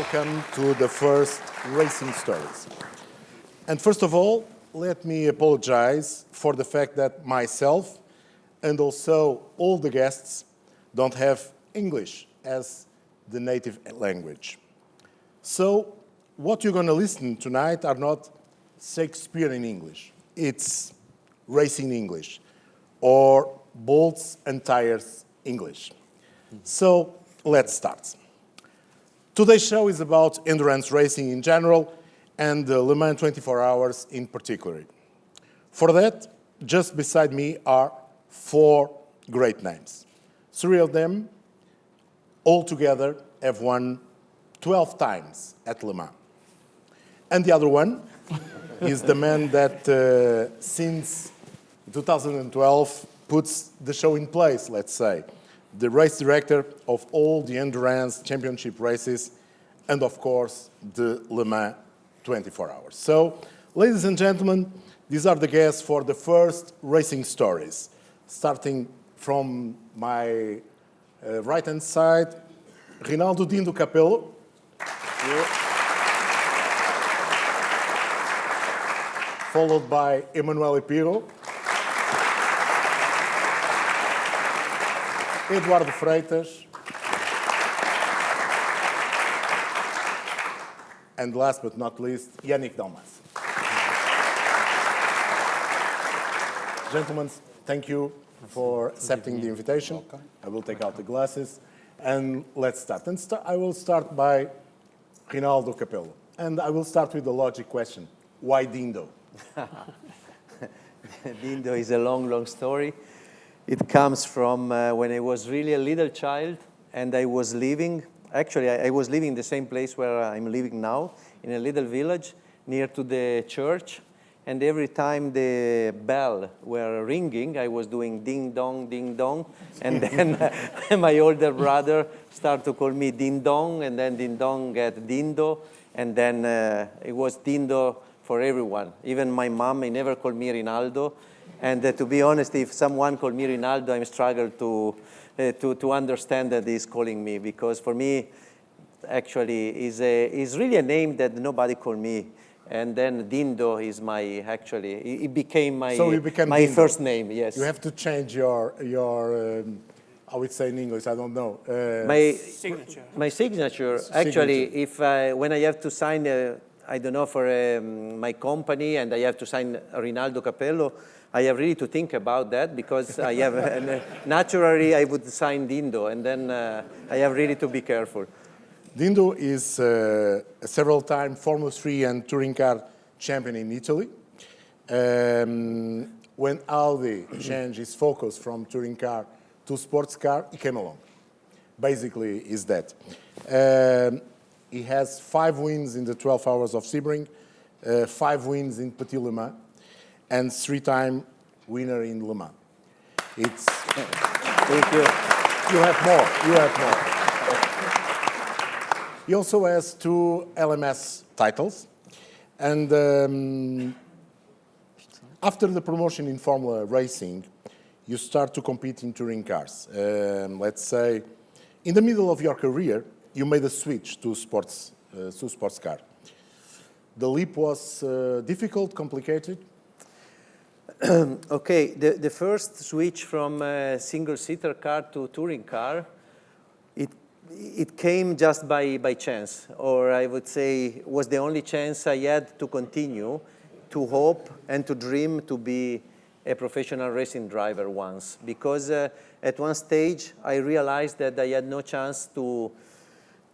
welcome to the first Racing Stories. And first of all, let me apologize for the fact that myself and also all the guests don't have English as the native language. So what you're going to listen tonight are not Shakespeare in English. It's racing English or bolts and tires English. So let's start. Today's show is about endurance racing in general and the Le Mans 24 Hours in particular. For that, just beside me are four great names. Three of them all together have won 12 times at Le Mans. And the other one is the man that since 2012 puts the show in place, let's say. The race director of all the endurance championship races and, of course, the Le Mans 24 Hours. So, ladies and gentlemen, these are the guests for the first Racing Stories. Starting from my right-hand side, Rinaldo Dindo Capello. Followed by Emanuele Pirro. Eduardo Freitas. And last but not least, Yannick Dalmas. Gentlemen, thank you for accepting the invitation. I will take out the glasses and let's start. I will start by Rinaldo Capello. And I will start with the logic question. Why Dindo? Dindo is a long story. It comes from when I was really a little child and I was living, I was living in the same place where I'm living now, in a little village near to the church. And every time the bell were ringing, I was doing ding dong, and then my older brother started to call me ding dong, and then ding dong get Dindo, and then it was Dindo for everyone. Even my mom, he never called me Rinaldo. And to be honest, if someone called me Rinaldo, I'm struggle to understand that he's calling me, because for me, actually, is really a name that nobody called me. And then Dindo is it became my my first name. Yes. You have to change your I would say in English, I don't know. My signature. My signature. Actually, if when I have to sign, I don't know, for my company, and I have to sign Rinaldo Capello, I have really to think about that, because I have naturally I would sign Dindo, and then I have really to be careful. Dindo is a several-time Formula 3 and touring car champion in Italy. When Audi changed its focus from touring car to sports car, he came along. Basically, is that. He has 5 wins in the 12 Hours of Sebring, 5 wins in Petit Le Mans, and 3-time winner in Le Mans. Thank you. You have more. He also has 2 LMS titles. And after the promotion in Formula Racing, you start to compete in touring cars. Let's say, in the middle of your career, you made a switch to sports car. The leap was difficult, complicated? Okay, the first switch from a single-seater car to touring car, it came just by chance, or I would say was the only chance I had to continue, to hope and to dream to be a professional racing driver once. Because at one stage I realized that I had no chance to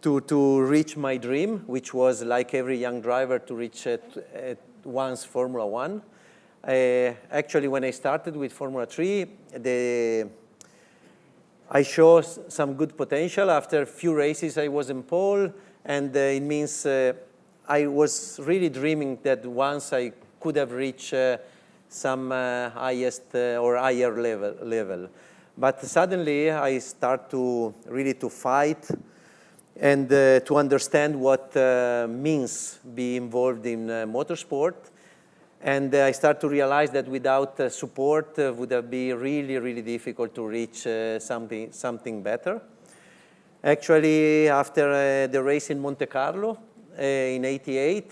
reach my dream, which was, like every young driver, to reach at once Formula One. Actually, when I started with Formula 3, I showed some good potential. After a few races, I was in pole, and it means I was really dreaming that once I could have reached some highest or higher level. But suddenly, I start to really to fight and to understand what means be involved in motorsport. And I start to realize that without support would have been really, really difficult to reach something better. Actually, after the race in Monte Carlo in '88,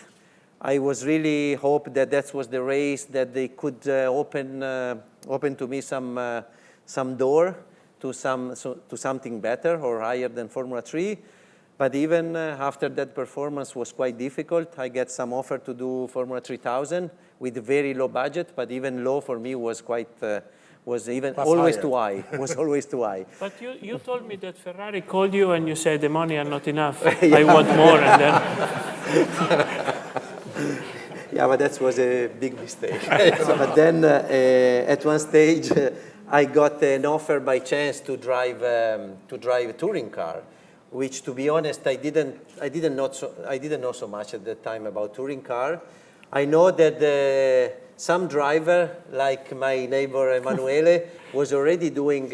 I was really hope that that was the race that they could open to me some door to to something better or higher than Formula 3. But even after that performance was quite difficult. I get some offer to do Formula 3000 with very low budget, but even low for me was quite was even Was always higher. too high. Was always too high. But you told me that Ferrari called you and you said the money are not enough. I want more, and then Yeah, but that was a big mistake. But then at one stage, I got an offer by chance to drive a touring car, which, to be honest, I didn't know so much at that time about touring car. I know that some driver, like my neighbor Emanuele, was already doing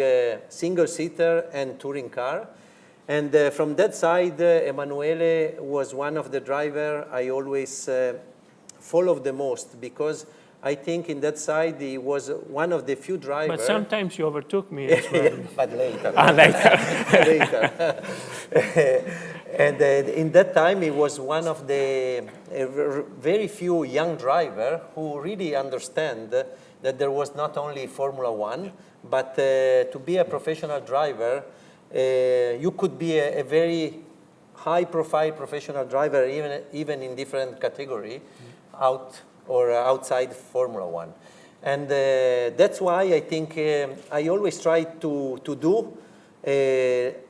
single-seater and touring car. And from that side, Emanuele was one of the driver I always followed the most, because I think in that side he was one of the few drivers. but sometimes you overtook me as well. But later. Later. Later. And in that time, he was one of the very few young driver who really understand that there was not only Formula One, but to be a professional driver, you could be a very high-profile professional driver, even in different category, outside Formula One. And that's why I think I always try to do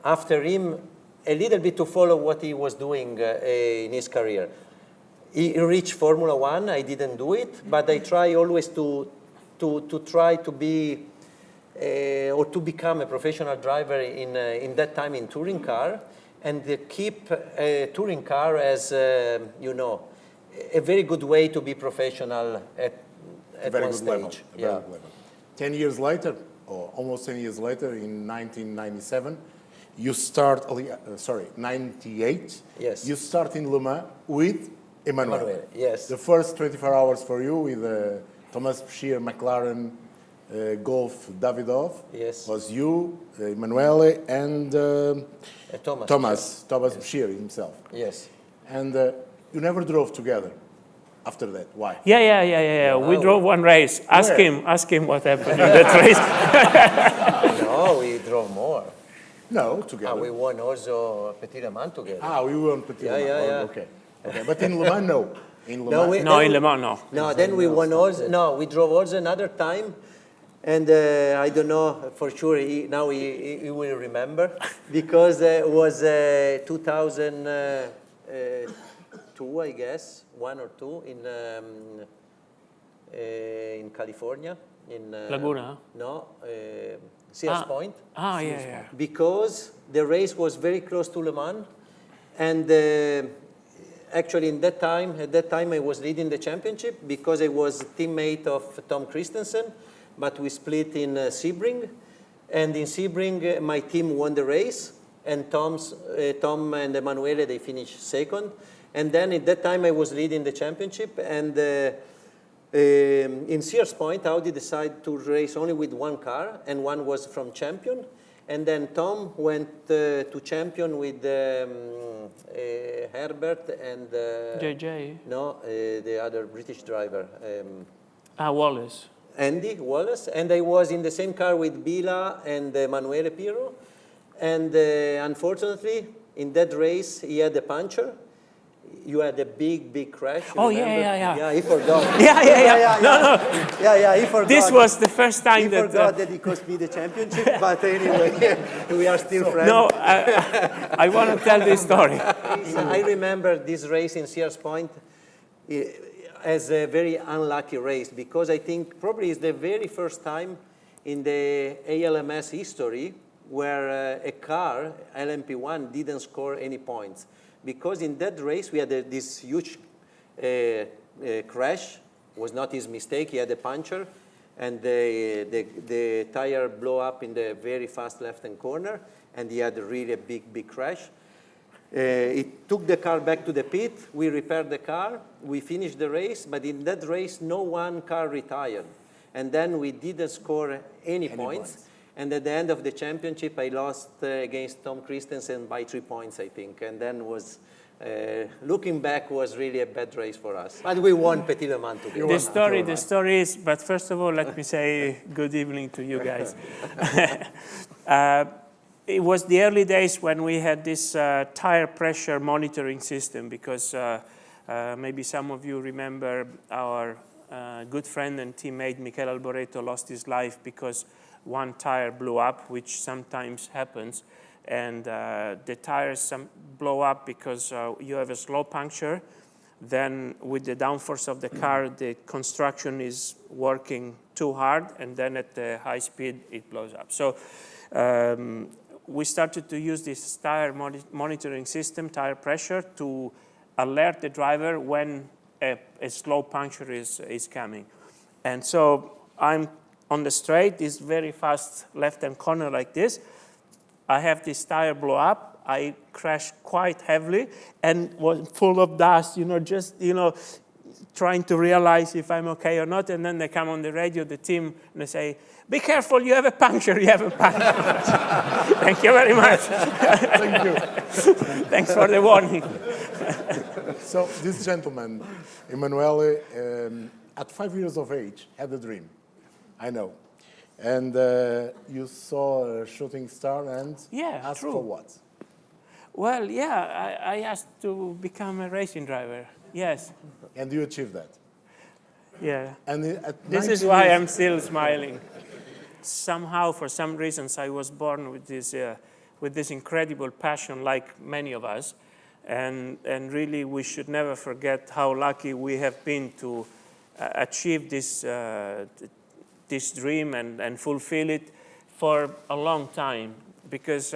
after him a little bit to follow what he was doing in his career. He reached Formula One. I didn't do it, but I try always to try to be or to become a professional driver in that time in touring car, and keep a touring car as a very good way to be professional at Very one good stage. level. A very good level. 10 years later, or almost 10 years later, in 1997, you start, 98. Yes. You start in Le Mans with Emanuele. Emanuele, yes. The first 24 hours for you with Thomas Bschier, McLaren, Golf, Davidov. Yes. Was you, Emanuele, and Thomas. Thomas Bschier himself. Yes. And you never drove together after that. Why? Yeah. We Wow. drove one race. Ask Where? him what happened in that race. No, we drove more. No, together. We won also Petit Le Mans together. We were on Petit Le Mans. Yeah. Okay. But in Le Mans, no. In Le No, Mans, No, in Le Mans, no. No, then we won also. No, we drove also another time, and I don't know for sure. He will remember because it was 2002, I guess, 1 or 2 in California, in Laguna? No, Sears Point. Yeah. Because the race was very close to Le Mans, and actually at that time I was leading the championship because I was a teammate of Tom Christensen, but we split in Sebring, and in Sebring my team won the race, and Tom and Emanuele, they finished second, and then at that time I was leading the championship, and in Sears Point, Audi decided to race only with one car, and one was from Champion. And then Tom went to Champion with Herbert and... JJ. No, the other British driver. Wallace. Andy Wallace. And I was in the same car with Bila and Emanuele Pirro. And unfortunately, in that race, he had a puncture. You had a big crash. Oh, remember? yeah. Yeah, he forgot. Yeah. No. Yeah, he forgot. This was the first time He that... forgot that he cost me the championship, but anyway, we are still friends. No, I want to tell this story. I remember this race in Sears Point as a very unlucky race because I think probably it's the very first time in the ALMS history where a car, LMP1, didn't score any points. Because in that race, we had this huge crash. It was not his mistake. He had a puncture, and the tire blew up in the very fast left-hand corner, and he had really a big crash. It took the car back to the pit. We repaired the car. We finished the race, but in that race, no one car retired. And then we didn't score any points. And at the end of the championship, I lost against Tom Christensen by 3 points, I think. And then looking back, was really a bad race for us. But we won Petit Le Mans together. The story is, but first of all, let me say good evening to you guys. It was the early days when we had this tire pressure monitoring system, because maybe some of you remember our good friend and teammate Michele Alboreto lost his life because one tire blew up, which sometimes happens. And the tires blow up because you have a slow puncture. Then with the downforce of the car, the construction is working too hard, and then at the high speed, it blows up. So we started to use this tire monitoring system, tire pressure, to alert the driver when a slow puncture is coming. And so I'm on the straight, this very fast left-hand corner like this. I have this tire blow up. I crashed quite heavily and was full of dust, trying to realize if I'm okay or not. And then they come on the radio, the team, and they say, "Be careful, you have a puncture, you have a puncture." Thank you very much. Thank you. Thanks for the warning. So this gentleman, Emanuele, at 5 years of age, had a dream. I know. And you saw a shooting star and asked true. for what? Well, yeah, I asked to become a racing driver, yes. And you achieved that. Yeah. And This is why I'm still smiling. Somehow, for some reasons, I was born with this incredible passion, like many of us. And really, we should never forget how lucky we have been to achieve this dream and fulfill it for a long time. Because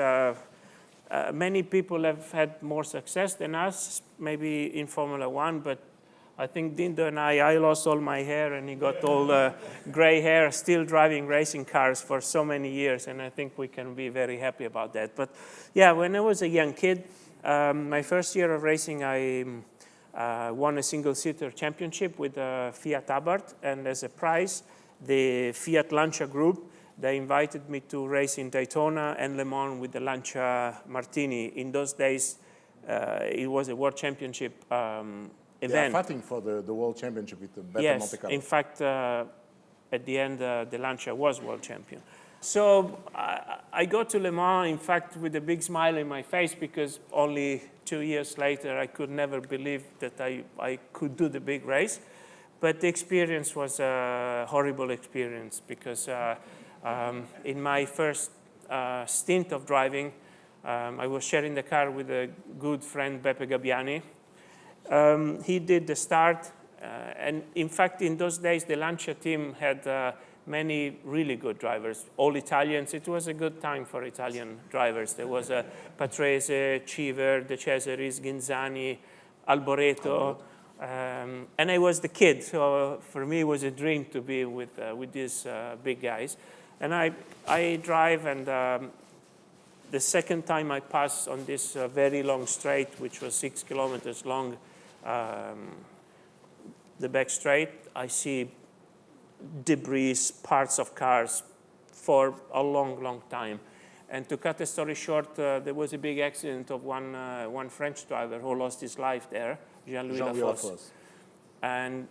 many people have had more success than us, maybe in Formula One, but I think Dindo and I lost all my hair and he got all the gray hair, still driving racing cars for so many years, and I think we can be very happy about that. But yeah, when I was a young kid, my first year of racing, I won a single-seater championship with Fiat Abarth, and as a prize, the Fiat Lancia Group, they invited me to race in Daytona and Le Mans with the Lancia Martini. In those days, it was a world championship event. They are fighting for the world championship with the better Monte Carlo. In fact, at the end, the Lancia was world champion. So I go to Le Mans, in fact, with a big smile in my face, because only 2 years later, I could never believe that I could do the big race. But the experience was a horrible experience, because in my first stint of driving, I was sharing the car with a good friend, Beppe Gabbiani. He did the start, and in fact, in those days, the Lancia team had many really good drivers, all Italians. It was a good time for Italian drivers. There was Patrese, Cheever, De Cesaris, Ghinzani, Alboreto, and I was the kid, so for me it was a dream to be with these big guys. And I drive, and the second time I passed on this very long straight, which was 6 kilometers long, the back straight, I see debris, parts of cars for a long, long time. And to cut the story short, there was a big accident of one French driver who lost his life there, Jean-Louis Lafosse. And,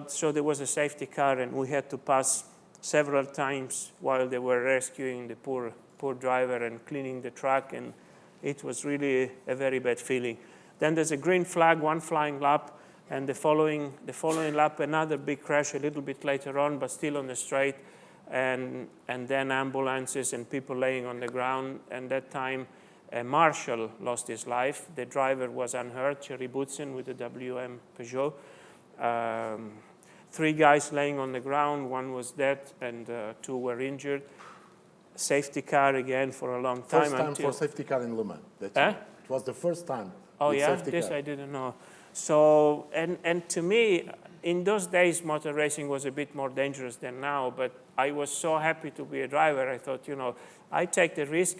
so there was a safety car, and we had to pass several times while they were rescuing the poor driver and cleaning the track, and it was really a very bad feeling. Then there's a green flag, one flying lap, and the following lap, another big crash a little bit later on, but still on the straight, and then ambulances and people laying on the ground. And that time, a marshal lost his life. The driver was unhurt, Thierry Boutsen with the WM Peugeot. 3 guys laying on the ground, 1 was dead, and 2 were injured. Safety car again for a long time. First time for safety car in Le Mans. It was the first time. Oh yeah, this car. I didn't know. So, and to me, in those days, motor racing was a bit more dangerous than now, but I was so happy to be a driver. I thought, I take the risk.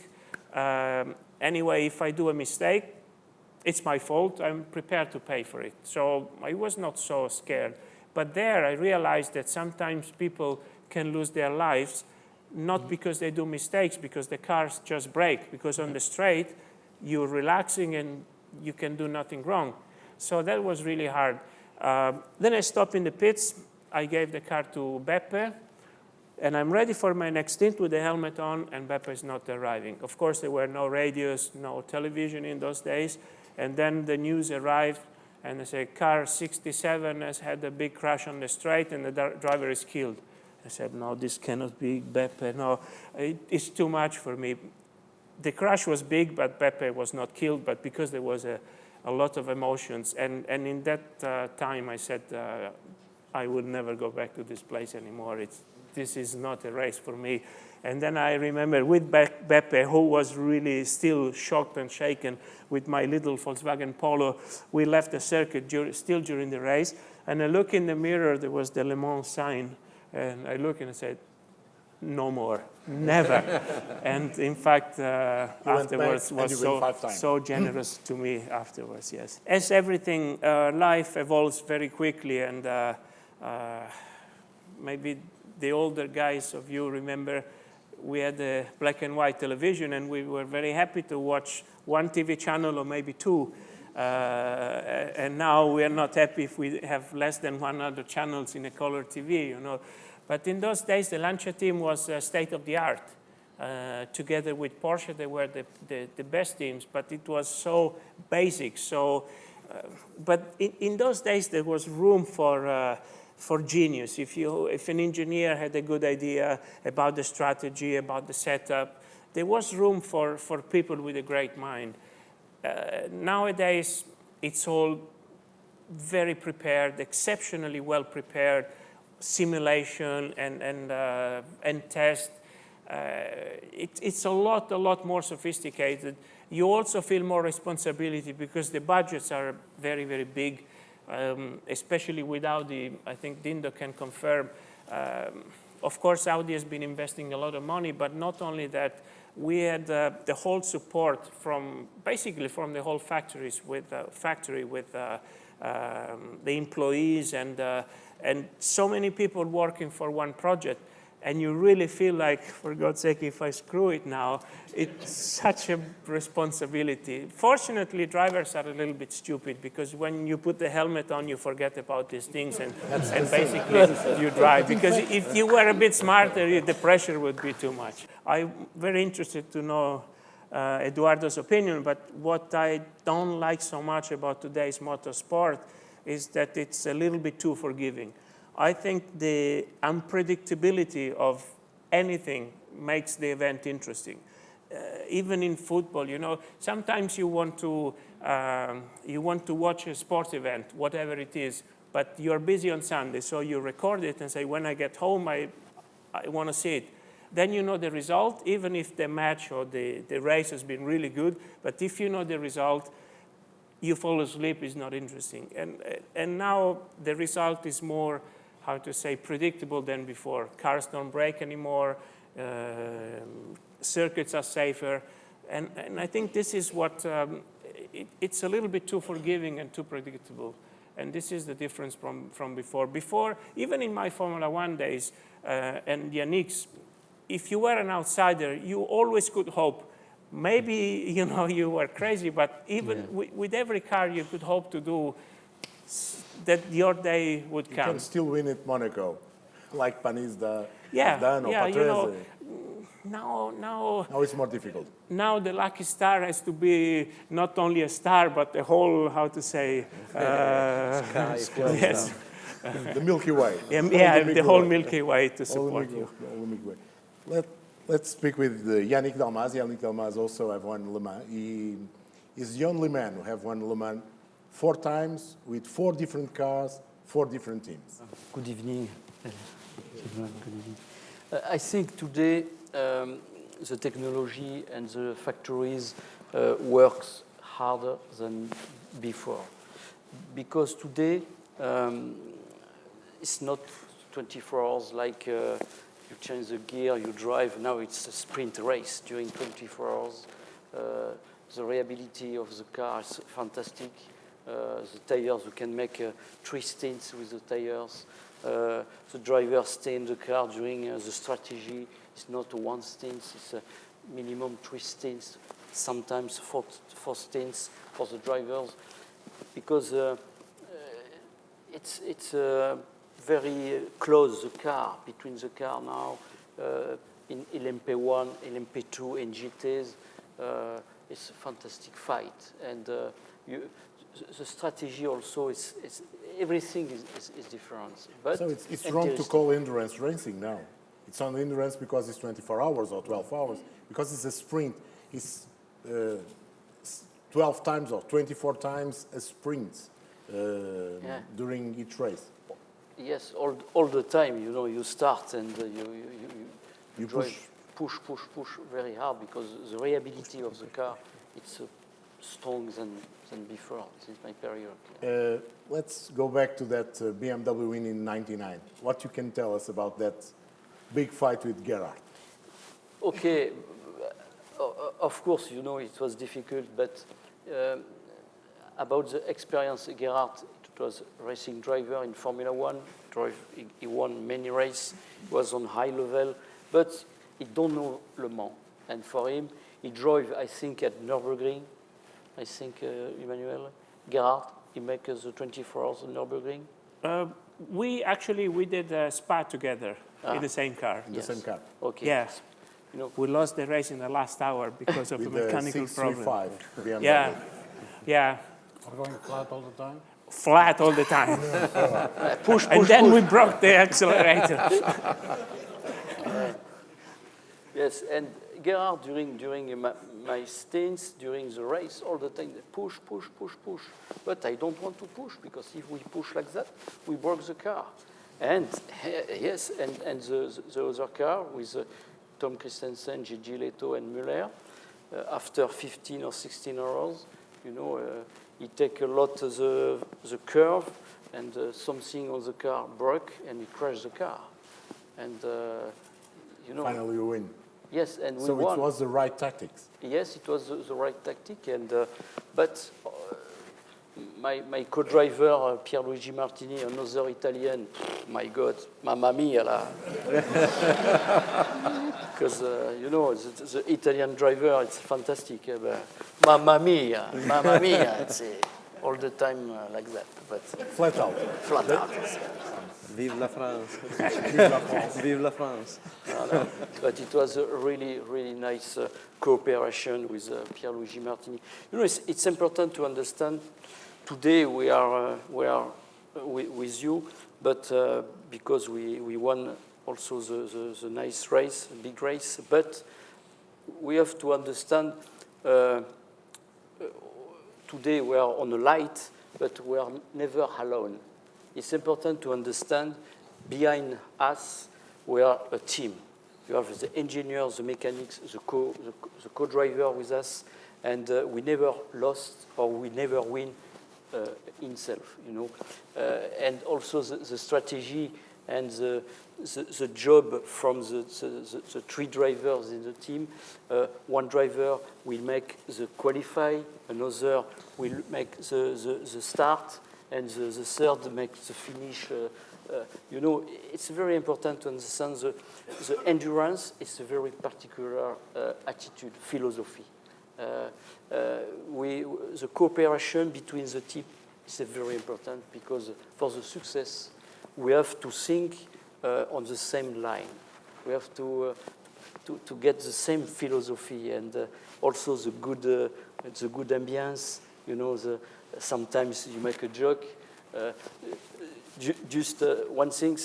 Anyway, if I do a mistake, it's my fault. I'm prepared to pay for it. So I was not so scared. But there I realized that sometimes people can lose their lives not because they do mistakes, because the cars just break, because on the straight, you're relaxing and you can do nothing wrong. So that was really hard. Then I stopped in the pits. I gave the car to Beppe, and I'm ready for my next stint with the helmet on, and Beppe is not arriving. Of course, there were no radios, no television in those days. And then the news arrived, and they said, car 67 has had a big crash on the straight, and the driver is killed. I said, no, this cannot be Beppe. No, it's too much for me. The crash was big, but Beppe was not killed, but because there was a lot of emotions. And in that time, I said, I will never go back to this place anymore. This is not a race for me. And then I remember with Beppe, who was really still shocked and shaken with my little Volkswagen Polo, we left the circuit still during the race. And I look in the mirror, there was the Le Mans sign. And I look and I said, no more, never. And in fact, afterwards was so generous to me afterwards, yes. As everything, life evolves very quickly, and maybe the older guys of you remember we had a black and white television, and we were very happy to watch one TV channel or maybe two. And now we are not happy if we have less than 100 channels in a color TV, you know. But in those days, the Lancia team was state of the art. Together with Porsche, they were the best teams, but it was so basic. So, but in those days, there was room for genius. If an engineer had a good idea about the strategy, about the setup, there was room for people with a great mind. Nowadays, it's all very prepared, exceptionally well prepared, simulation and test. It's a lot more sophisticated. You also feel more responsibility because the budgets are very, very big. Especially with Audi, I think Dindo can confirm. Of course, Audi has been investing a lot of money, but not only that, we had the whole support basically from the whole factory with the employees and so many people working for one project. And you really feel like, for God's sake, if I screw it now, it's such a responsibility. Fortunately, drivers are a little bit stupid because when you put the helmet on, you forget about these things and basically you drive. Because if you were a bit smarter, the pressure would be too much. I'm very interested to know Eduardo's opinion, but what I don't like so much about today's motorsport is that it's a little bit too forgiving. I think the unpredictability of anything makes the event interesting. Even in football, you know, sometimes you want to watch a sports event, whatever it is, but you're busy on Sunday, so you record it and say, when I get home, I want to see it. Then you know the result, even if the match or the race has been really good, but if you know the result, you fall asleep, is not interesting. And now the result is more, how to say, predictable than before. Cars don't break anymore, circuits are safer, and I think this is what, it's a little bit too forgiving and too predictable. And this is the difference from before. Before, even in my Formula One days, and Yannick's, if you were an outsider, you always could hope. Maybe, you know, you were crazy, but even with every car, you could hope to do that your day would come. You can still win at Monaco, like Panizda, yeah, Dan or Patrese. You know, now it's more difficult. Now the lucky star has to be not only a star, but the whole, how to say, sky. Yes. The Milky Way. The whole Milky Way to support you. All the Milky Way. Let's speak with Yannick Dalmaz. Yannick Dalmaz also have won Le Mans. He is the only man who have won Le Mans 4 times with 4 different cars, 4 different teams. Good evening. Good evening. I think today the technology and the factories works harder than before, because today it's not 24 hours like you change the gear, you drive. Now it's a sprint race during 24 hours. The reliability of the car is fantastic. The tires, you can make 3 stints with the tires. The driver stay in the car during the strategy It's not one stint, it's a minimum 3 stints, sometimes four stints for the drivers, because it's very close, the car, between the car now, in LMP1, LMP2, and GTs. It's a fantastic fight. And the strategy also is everything is different. But So it's wrong to call endurance racing now. It's on endurance because it's 24 hours or 12 hours. Because it's a sprint, it's 12 times or 24 times a sprint during each race. Yes, all the time, you know, you start and you drive, push very hard, because the reliability of the car, it's strong than before, since my period. Let's go back to that BMW win in '99. What you can tell us about that big fight with Gerhard? Okay, of course, you know, it was difficult, but about the experience, Gerhard, it was a racing driver in Formula One. He won many races, he was on high level, but he don't know Le Mans. And for him, he drove, I think, at Nürburgring. I think, Emmanuel, Gerhard, he makes the 24 hours on Nürburgring. We did Spa together in the same car. In the same car. Okay. Yes. You know, We lost the race in the last hour because of the With the mechanical problem. 635 BMW. Yeah, yeah, Are going flat all the time? flat all the time. push, And then we broke the accelerator. Yes, and Gerhard, during my stints, during the race, all the time, push. But I don't want to push, because if we push like that, we broke the car. And yes, and the other car with Tom Christensen, Gigi Leto, and Muller, after 15 or 16 hours, you know, he take a lot the curve, and something on the car broke, and he crashed the car. And, you know. Finally you win. Yes, and we So won. it was the right tactics. Yes, it was the right tactic, and but my co-driver Pierluigi Martini, another Italian, my God, mamma mia, là. Because you know the Italian driver, it's fantastic. Mamma mia, it's all the time like that, but Flat out. flat out. Vive la France. Vive la France. No. But it was a really, really nice cooperation with Pierluigi Martini. You know, it's important to understand. Today we are with you, but because we won also the nice race, big race. But we have to understand. Today we are on a light, but we are never alone. It's important to understand, behind us, we are a team. You have the engineers, the mechanics, the co-driver with us, and we never lost or we never win himself, you know. And also the strategy and the job from the three drivers in the team. One driver will make the qualify, another will make the start, and the third makes the finish. You know, it's very important to understand the endurance is a very particular attitude, philosophy. The cooperation between the team is very important, because for the success, we have to think on the same line. We have to get the same philosophy, and also the good ambience. You know, sometimes you make a joke. Just one thing,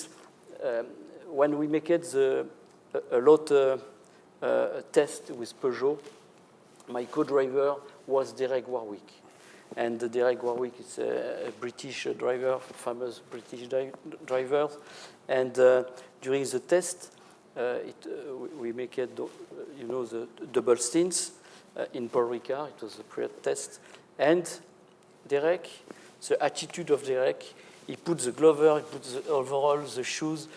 when we make it a lot test with Peugeot, my co-driver was Derek Warwick. And Derek Warwick is a British driver, famous British driver. And during the test, we make it, you know, the double stints in Paul Ricard. It was a pre-test. And Derek, the attitude of Derek, he puts the glover, he puts the overall, the shoes,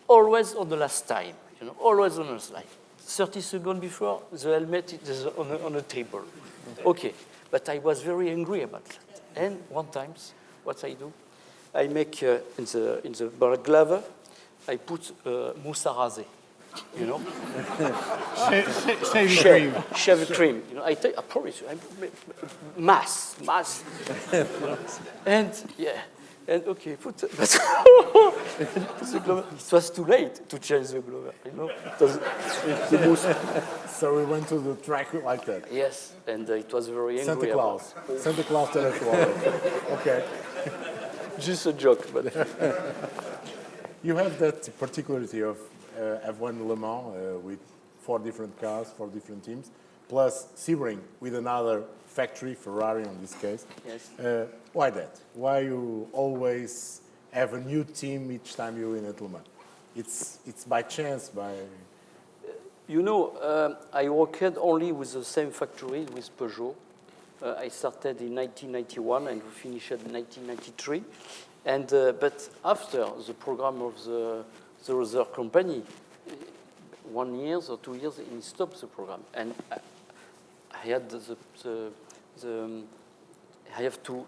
always on the last time, you know, always on the slide. 30 seconds before, the helmet is on the table. Okay, but I was very angry about that. And one time, what I do, I make in the glove, I put mousse à raser. you know. Shaving cream. Shave cream. You know, I promise you, mass. You know. And yeah, and okay, put the glove. It was too late to change the glove. You know, it was the most. So we went to the track like that. Yes, and it was very angry. Santa Claus territory. Okay. Just a joke, but You have that particularity of F1 Le Mans with 4 different cars, 4 different teams, plus Sebring with another factory, Ferrari in this case. yes. Why that? Why you always have a new team each time you win at Le Mans? It's by chance, by... You know, I worked only with the same factory, with Peugeot. I started in 1991 and we finished in 1993. And, but after the program of the other company, 1 year or 2 years, he stopped the program. And I had I have to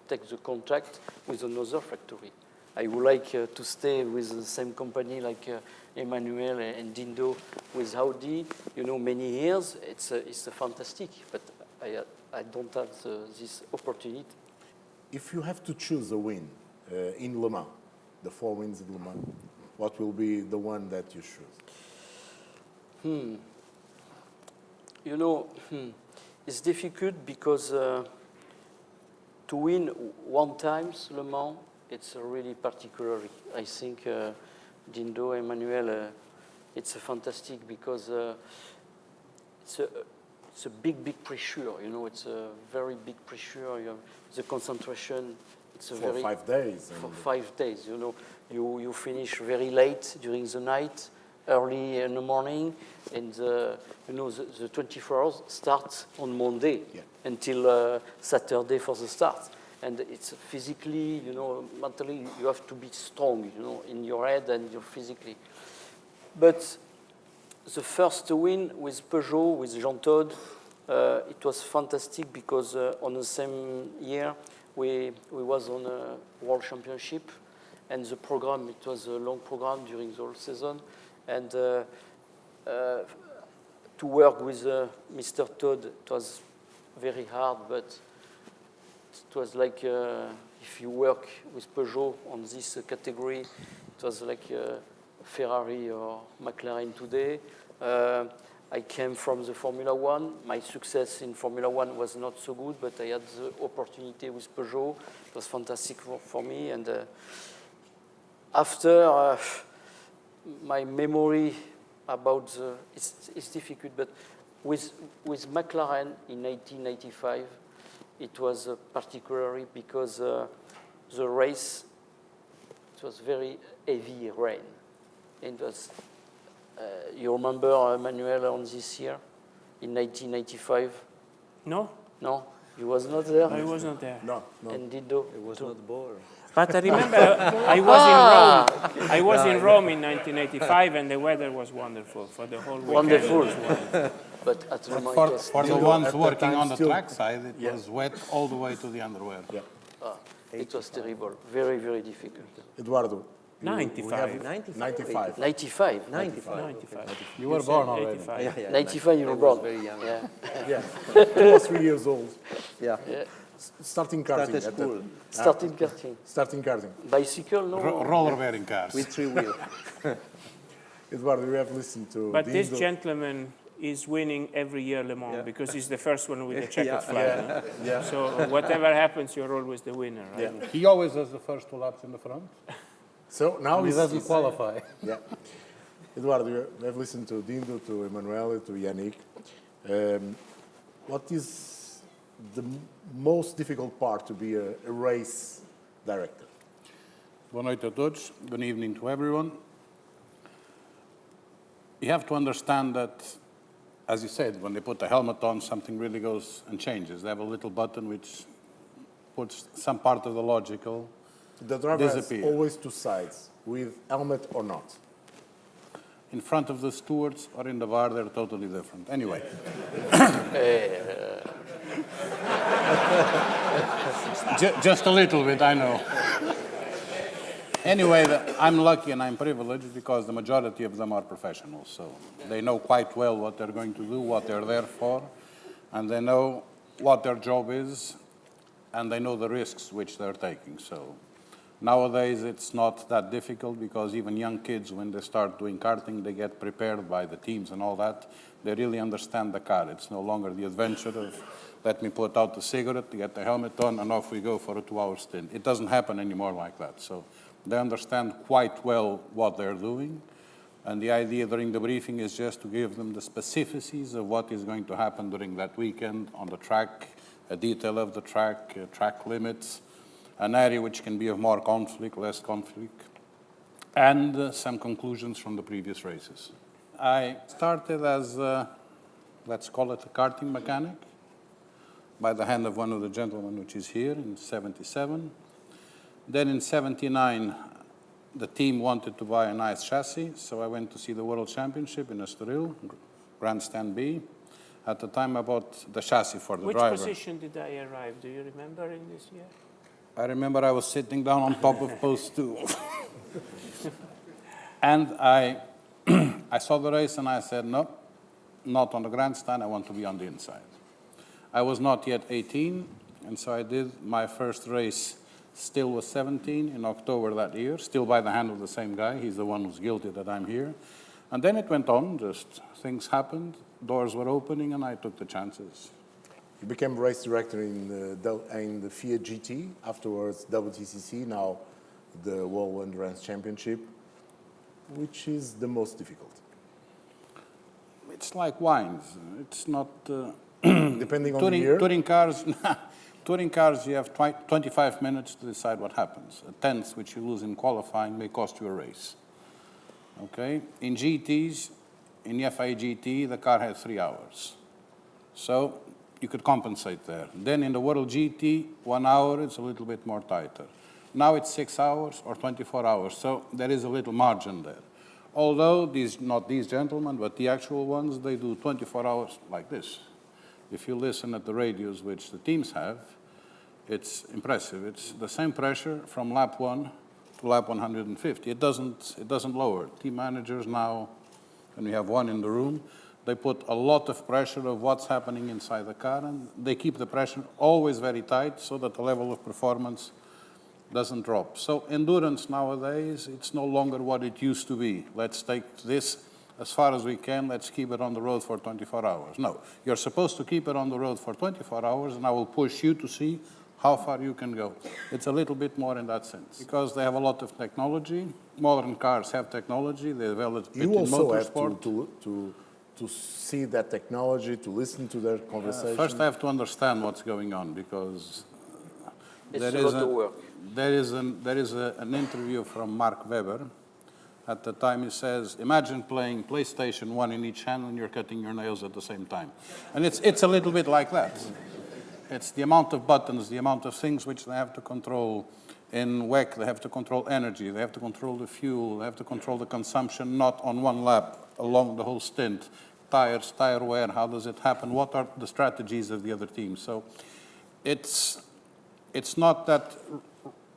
take the contract with another factory. I would like to stay with the same company like Emmanuel and Dindo with Audi. You know, many years. It's fantastic, but I don't have this opportunity. If you have to choose a win in Le Mans, the 4 wins in Le Mans, what will be the one that you choose? You know, it's difficult because to win 1 time Le Mans, it's really particular. I think Dindo, Emmanuel, it's fantastic because it's a big pressure. You know, it's a very big pressure. You have the concentration. It's a For 5 days. for 5 days. You know, you finish very late during the night, early in the morning, and you know the 24 hours starts on Monday until Saturday for the start. And it's physically, you know, mentally, you have to be strong, you know, in your head and your physically. But the first win with Peugeot, with Jean Todt, it was fantastic because on the same year we was on a World Championship, and the program, it was a long program during the whole season, and to work with Mr. Todt, it was very hard, but it was like if you work with Peugeot on this category, it was like Ferrari or McLaren today. I came from the Formula One. My success in Formula One was not so good, but I had the opportunity with Peugeot. It was fantastic for me. And after my memory about it's difficult, but with McLaren in 1995, it was particularly because the race, it was very heavy rain. It was, you remember Emmanuel on this year, in 1995? No, No, he was not there. I was not there. No. And Dindo. It was not bored. But I remember I was in Rome. I was in Rome in 1985, and the weather was wonderful for the whole weekend. Wonderful. It was wonderful. But at the moment, For, it was for the Dindo ones at that working time on the still- track side, it was wet all the way to the underwear. Yeah. it was terrible. Very, very difficult. Eduardo. 95. 95. 95. 95. You were born already. 85. 95 you were I was born. very young. Yeah. Yeah. 2 or 3 years old. Yeah. Starting karting. Started at that- school Starting karting. Starting karting. Bicycle, no? Roller bearing cars. with 3 wheels. Eduardo, you have listened to But this Dindo. gentleman is winning every year Le Mans Yeah. because he's the first one with the checkered Yeah. flag. no? Yeah. So whatever happens, you're always the winner, right? Yeah. He always does the first 2 laps in the front. So now He he's, doesn't qualify. Yeah. Eduardo, you have listened to Dindo, to Emanuele, to Yannick. What is the most difficult part to be a race director? Boa noite a todos. Good evening to everyone. You have to understand that, as you said, when they put the helmet on, something really goes and changes. They have a little button which puts some part of the logical. The driver has Disappear. always 2 sides, with helmet or not. In front of the stewards or in the bar, they're totally different. Anyway. Just a little bit, I know. Anyway, I'm lucky and I'm privileged because the majority of them are professionals. So they know quite well what they're going to do, what they're there for, and they know what their job is, and they know the risks which they're taking. So nowadays, it's not that difficult because even young kids, when they start doing karting, they get prepared by the teams and all that. They really understand the car. It's no longer the adventure of, let me put out the cigarette, get the helmet on, and off we go for a 2-hour stint. It doesn't happen anymore like that. So they understand quite well what they're doing. And the idea during the briefing is just to give them the specificities of what is going to happen during that weekend on the track, a detail of the track, track limits, an area which can be of more conflict, less conflict, and some conclusions from the previous races. I started as, let's call it a karting mechanic, by the hand of one of the gentlemen which is here in '77. Then in '79, the team wanted to buy a nice chassis, so I went to see the World Championship in Estoril, Grandstand B. At the time, I bought the chassis for the driver. Which position did I arrive? Do you remember in this year? I remember I was sitting down on top of post 2. And I saw the race and I said, no, not on the grandstand, I want to be on the inside. I was not yet 18, and so I did my first race, still was 17, in October that year, still by the hand of the same guy. He's the one who's guilty that I'm here. And then it went on, just things happened, doors were opening, and I took the chances. You became race director in the Fiat GT, afterwards WTCC, now the World Endurance Championship. Which is the most difficult? It's like wines. It's not... Depending on the year? Touring cars, you have 25 minutes to decide what happens. A tenth which you lose in qualifying may cost you a race. Okay? In GTs, in the FIA GT, the car has 3 hours. So you could compensate there. Then in the World GT, 1 hour, it's a little bit more tighter. Now it's 6 hours or 24 hours, so there is a little margin there. Although, not these gentlemen, but the actual ones, they do 24 hours like this. If you listen at the radios which the teams have, it's impressive. It's the same pressure from lap 1 to lap 150. It doesn't lower. Team managers now, and we have one in the room, they put a lot of pressure of what's happening inside the car, and they keep the pressure always very tight so that the level of performance doesn't drop. So endurance nowadays, it's no longer what it used to be. Let's take this as far as we can, let's keep it on the road for 24 hours. No, you're supposed to keep it on the road for 24 hours, and I will push you to see how far you can go. It's a little bit more in that sense, because they have a lot of technology. Modern cars have technology. They developed it in motorsport. You also have to see that technology, to listen to their conversation. First, I have to understand what's going on, because It's a lot of work. there is an interview from Mark Webber. At the time, he says, imagine playing PlayStation 1 in each hand and you're cutting your nails at the same time. And it's a little bit like that. It's the amount of buttons, the amount of things which they have to control. In WEC, they have to control energy, they have to control the fuel, they have to control the consumption, not on one lap, along the whole stint. Tires, tire wear, how does it happen? What are the strategies of the other teams? So it's not that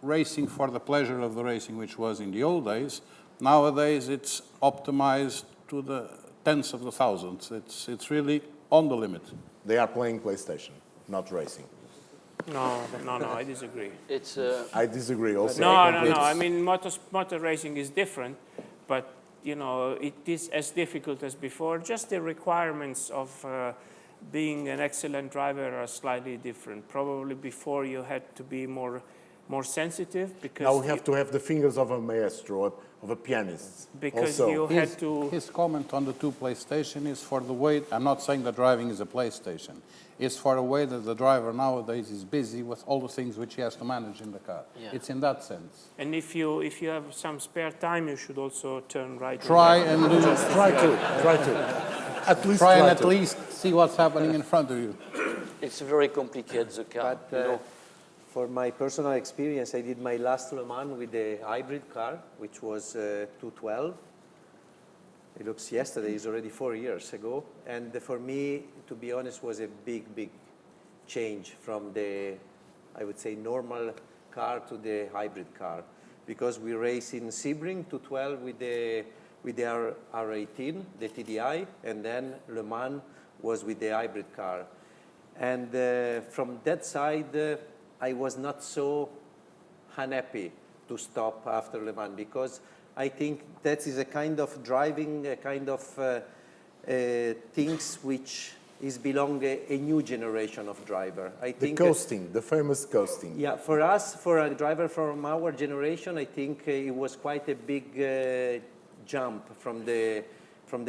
racing for the pleasure of the racing, which was in the old days. Nowadays, it's optimized to the tenths of the thousands. It's really on the limit. They are playing PlayStation, not racing. No, I disagree. It's I disagree also. No. I mean, motor racing is different, but you know, it is as difficult as before. Just the requirements of being an excellent driver are slightly different. Probably before you had to be more sensitive, because Now we have to have the fingers of a maestro, of a pianist. because also. you had to. His comment on the two PlayStation is for the way, I'm not saying that driving is a PlayStation. It's for the way that the driver nowadays is busy with all the things which he has to manage in the car. Yeah. It's in that sense. And if you have some spare time, you should also turn right. Try and do Try to. At least Try and try at to. least see what's happening in front of you. it's very complicated, the car. But you know. for my personal experience, I did my last Le Mans with the hybrid car, which was 212. It looks yesterday, it's already 4 years ago. And for me, to be honest, was a big change from the, I would say, normal car to the hybrid car. because we race in Sebring 212 with the R18, the TDI, and then Le Mans was with the hybrid car. And from that side, I was not so unhappy to stop after Le Mans, because I think that is a kind of driving, a kind of things which is belong a new generation of driver. I The think coasting, the famous coasting. yeah, for us, for a driver from our generation, I think it was quite a big jump from the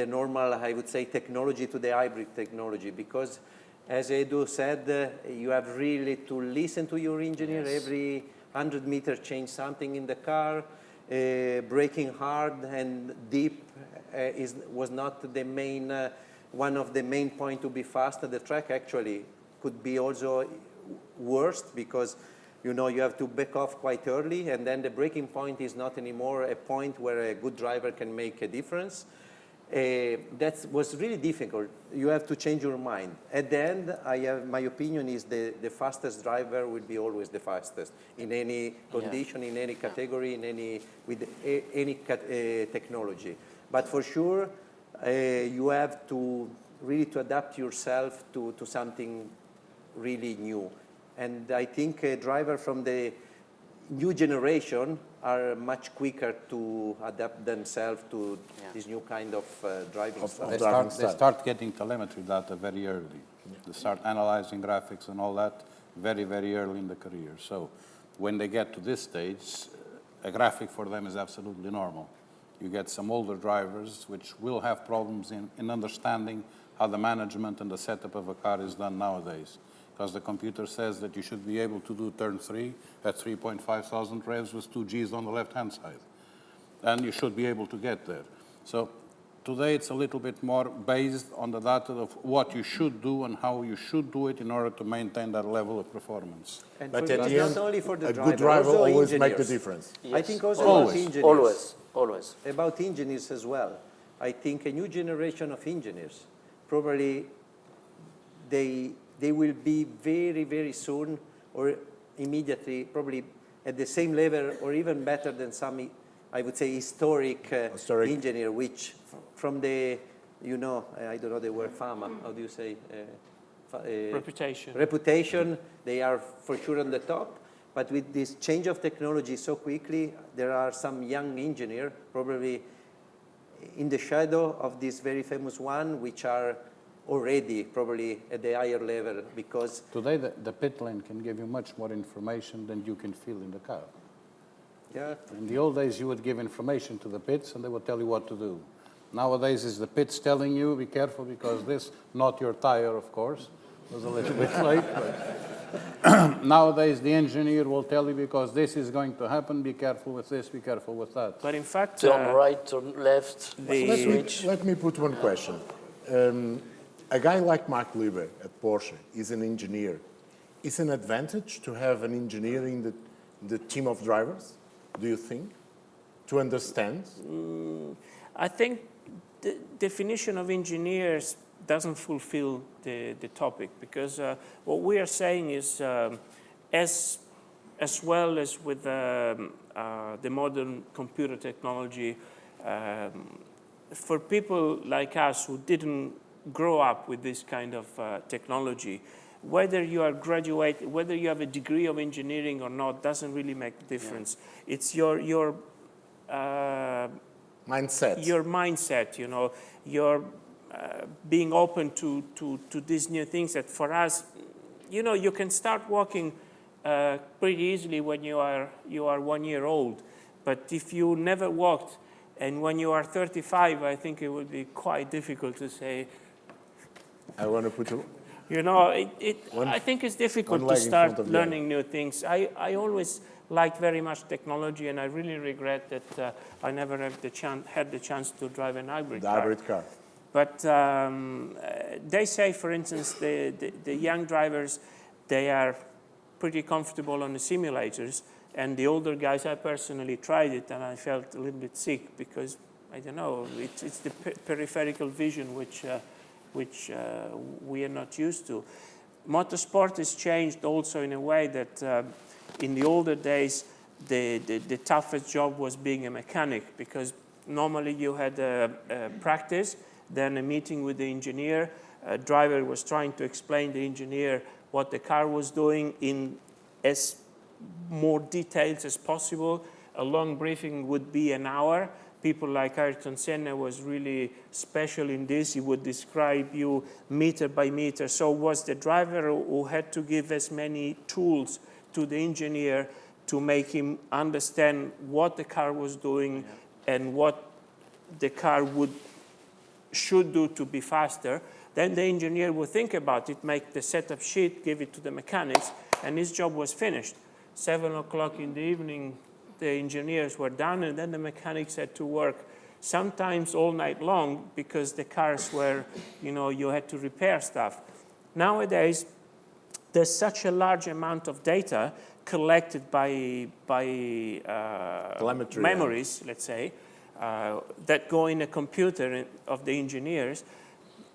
normal, I would say, technology to the hybrid technology, because as Edu said, you have really to listen to your engineer. Yes. Every 100 meters change something in the car. Braking hard and deep was not the main, one of the main point to be fast. The track actually could be also worst, because you know you have to back off quite early, and then the braking point is not anymore a point where a good driver can make a difference. That was really difficult. You have to change your mind. At the end, my opinion is the fastest driver will be always the fastest in any condition, in any category, with any technology. But for sure, you have to really to adapt yourself to something really new. And I think a driver from the new generation are much quicker to adapt themselves to this new kind of driving style. They start getting telemetry data very early. They start analyzing graphics and all that very, very early in the career. So when they get to this stage, a graphic for them is absolutely normal. You get some older drivers which will have problems in understanding how the management and the setup of a car is done nowadays. Because the computer says that you should be able to do turn 3 at 3.5 thousand revs with 2 Gs on the left-hand side. And you should be able to get there. So today it's a little bit more based on the data of what you should do and how you should do it in order to maintain that level of performance. And But for at us, the not end, only for the a good driver also always makes the engineers. difference. I think also Always. about engineers. Always. About engineers as well. I think a new generation of engineers, probably they will be very, very soon or immediately probably at the same level or even better than some, I would say, historic engineer, which from the, you know, I don't know the word fama, how do you say? Reputation, they are for sure on the top. But with this change of technology so quickly, there are some young engineers, probably in the shadow of this very famous one, which are already probably at the higher level, because Today the pit lane can give you much more information than you can feel in the car. yeah, In the old days, you would give information to the pits and they would tell you what to do. Nowadays, is the pits telling you, be careful because this, not your tire, of course, was a little bit late. But nowadays, the engineer will tell you because this is going to happen, be careful with this, be careful with that. But in fact, Turn right, turn left, switch. Let me put one question. A guy like Mark Lieber at Porsche is an engineer. Is an advantage to have an engineer in the team of drivers, do you think, to understand? I think the definition of engineers doesn't fulfill the topic, because what we are saying is as well as with the modern computer technology, for people like us who didn't grow up with this kind of technology, whether you are graduate, whether you have a degree of engineering or not, doesn't really make a difference. Yeah. It's your Mindset. Your mindset, you know, your being open to these new things that for us, you know, you can start walking pretty easily when you are 1 year old. But if you never walked, and when you are 35, I think it would be quite difficult to say. I want to put you know, I think it's difficult to start learning new things. I always liked very much technology, and I really regret that I never had the chance to drive an hybrid car. The hybrid car. But they say, for instance, the young drivers, they are pretty comfortable on the simulators, and the older guys, I personally tried it, and I felt a little bit sick because, I don't know, it's the peripheral vision which we are not used to. Motorsport has changed also in a way that in the older days, the toughest job was being a mechanic, because normally you had a practice, then a meeting with the engineer. A driver was trying to explain to the engineer what the car was doing in as more details as possible. A long briefing would be an hour. People like Ayrton Senna was really special in this. He would describe you meter by meter. So was the driver who had to give as many tools to the engineer to make him understand what the car was doing and what the car should do to be faster. Then the engineer would think about it, make the setup sheet, give it to the mechanics, and his job was finished. 7 o'clock in the evening, the engineers were done, and then the mechanics had to work sometimes all night long, because the cars were, you had to repair stuff. Nowadays, there's such a large amount of data collected by Telemetry, memories, let's say, that go in a computer of the engineers.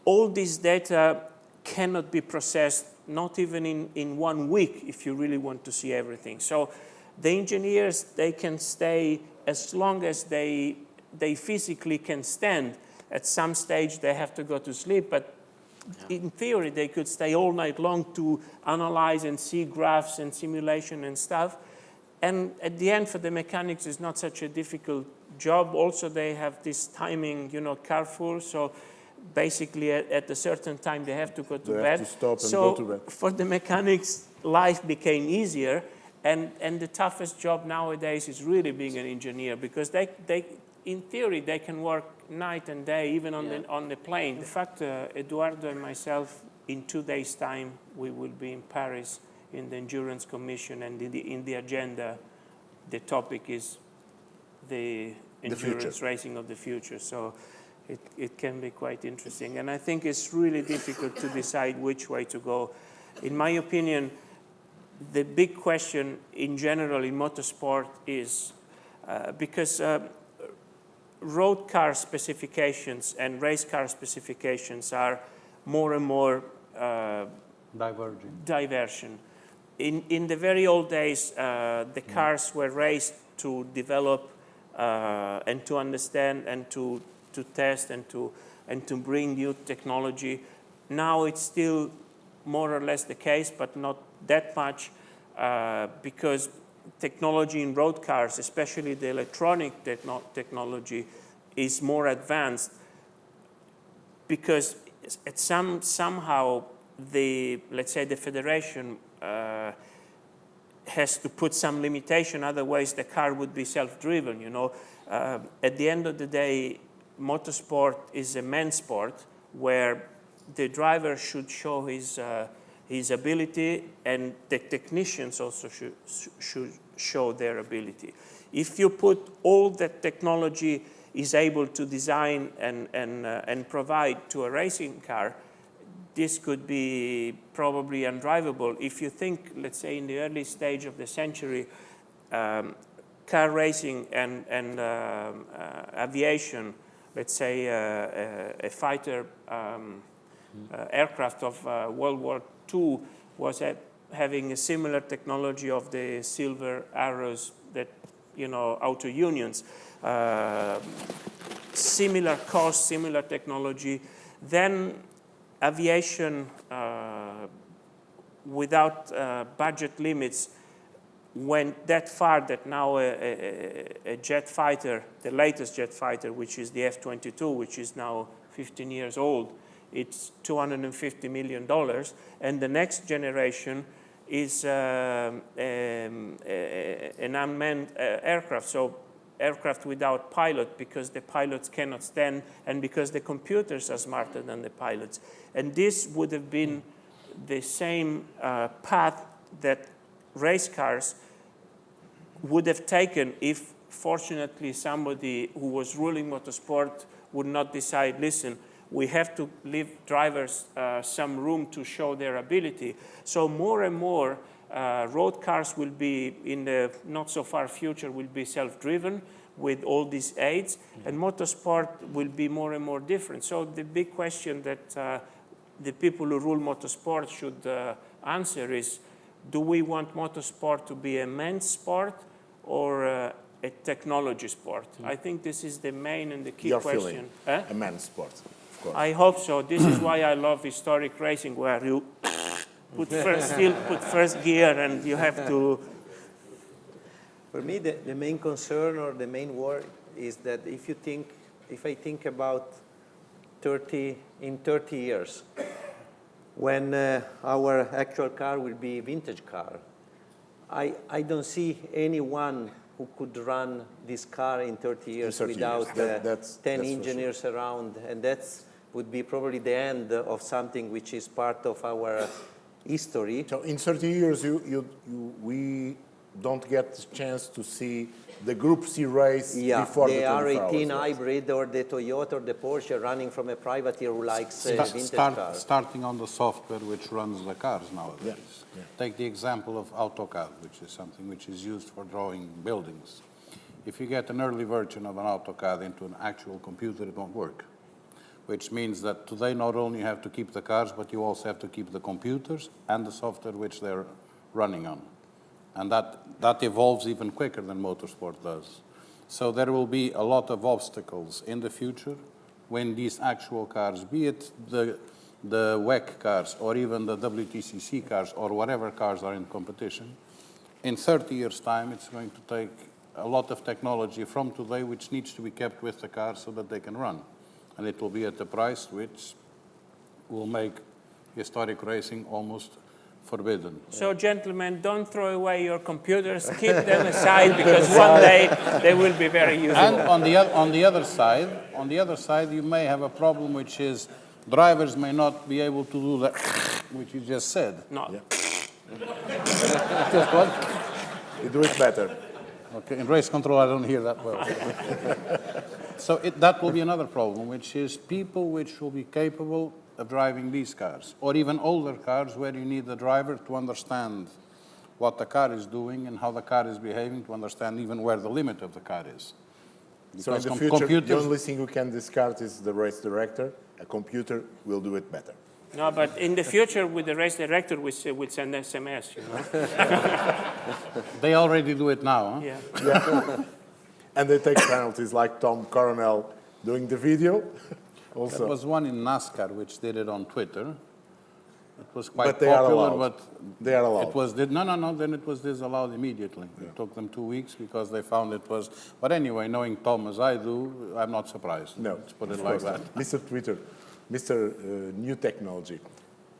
All this data cannot be processed, not even in 1 week, if you really want to see everything. So the engineers, they can stay as long as they physically can stand. At some stage, they have to go to sleep, but in theory, they could stay all night long to analyze and see graphs and simulation and stuff. And at the end, for the mechanics, it's not such a difficult job. Also, they have this timing, careful. So basically, at a certain time, they have to go to bed. They have to stop and so go to bed. for the mechanics, life became easier. And the toughest job nowadays is really being an engineer, because they in theory, they can work night and day, even on the plane. In fact, Eduardo and myself, in 2 days' time, we will be in Paris in the Endurance Commission, and in the agenda, the topic is the endurance racing of the future. So it can be quite interesting. And I think it's really difficult to decide which way to go. In my opinion, the big question in general in motorsport is, because road car specifications and race car specifications are more and more diverging. In the very old days, the cars were raced to develop and to understand and to test and to bring new technology. Now it's still more or less the case, but not that much, because technology in road cars, especially the electronic technology, is more advanced, because somehow let's say the federation has to put some limitation, otherwise the car would be self-driven, At the end of the day, motorsport is a men's sport where the driver should show his ability, and the technicians also should show their ability. If you put all that technology is able to design and provide to a racing car, this could be probably undrivable. If you think, let's say, in the early stage of the century, car racing and aviation, let's say a fighter aircraft of World War II was having a similar technology of the silver arrows that, auto unions, similar cost, similar technology. Then aviation, without budget limits, went that far that now a jet fighter, the latest jet fighter, which is the F-22, which is now 15 years old, it's $250 million, and the next generation is an unmanned aircraft, so aircraft without pilot, because the pilots cannot stand and because the computers are smarter than the pilots. And this would have been the same path that race cars would have taken if, fortunately, somebody who was ruling motorsport would not decide, listen, we have to leave drivers some room to show their ability. So more and more road cars will be, in the not so far future, will be self-driven with all these aids, and motorsport will be more and more different. So the big question that the people who rule motorsport should answer is, do we want motorsport to be a men's sport, or a technology sport? I think this is the main and the key You're question. feeling a man's sport, of course. I hope so. This is why I love historic racing, where you put first gear and you have to. For me, the main concern or the main worry is that if I think about 30 years, when our actual car will be a vintage car, I don't see anyone who could run this car in 30 years 30 without years. That's 10 for engineers around, and that would be probably the end of something which is part of our history. So in 30 years, we don't get the chance to see the Group C race before the the 24 R18 hours race. hybrid or the Toyota or the Porsche running from a privateer who likes vintage cars. Starting on the software which runs the cars nowadays. Yeah, yeah. Take the example of AutoCAD, which is something which is used for drawing buildings. If you get an early version of an AutoCAD into an actual computer, it won't work. Which means that today not only you have to keep the cars, but you also have to keep the computers and the software which they're running on. And that evolves even quicker than motorsport does. So there will be a lot of obstacles in the future when these actual cars, be it the WEC cars or even the WTCC cars or whatever cars are in competition, in 30 years' time, it's going to take a lot of technology from today which needs to be kept with the cars so that they can run. And it will be at a price which will make historic racing almost forbidden. So, gentlemen, don't throw away your computers. Keep them aside, because one day they will be very useful. And on the other side, you may have a problem, which is drivers may not be able to do that, which you just said. No. Yeah. Just what? You do it better. Okay, in race control, I don't hear that well. So that will be another problem, which is people which will be capable of driving these cars, or even older cars where you need the driver to understand what the car is doing and how the car is behaving, to understand even where the limit of the car is. So in Because the future, the computers, only thing you can discard is the race director. A computer will do it better. No, but in the future, with the race director, we send SMS, you know? they already do it now, huh? Yeah. And they take penalties like Tom Coronel doing the video. There Also, was one in NASCAR which did it on Twitter. It was quite But they are popular, allowed. but They are allowed. it was no. Then it was disallowed immediately. It took them 2 weeks because they found it was. But anyway, knowing Tom as I do, I'm not surprised. no, Let's put it of like course that. not. Mr. Twitter, Mr. New Technology.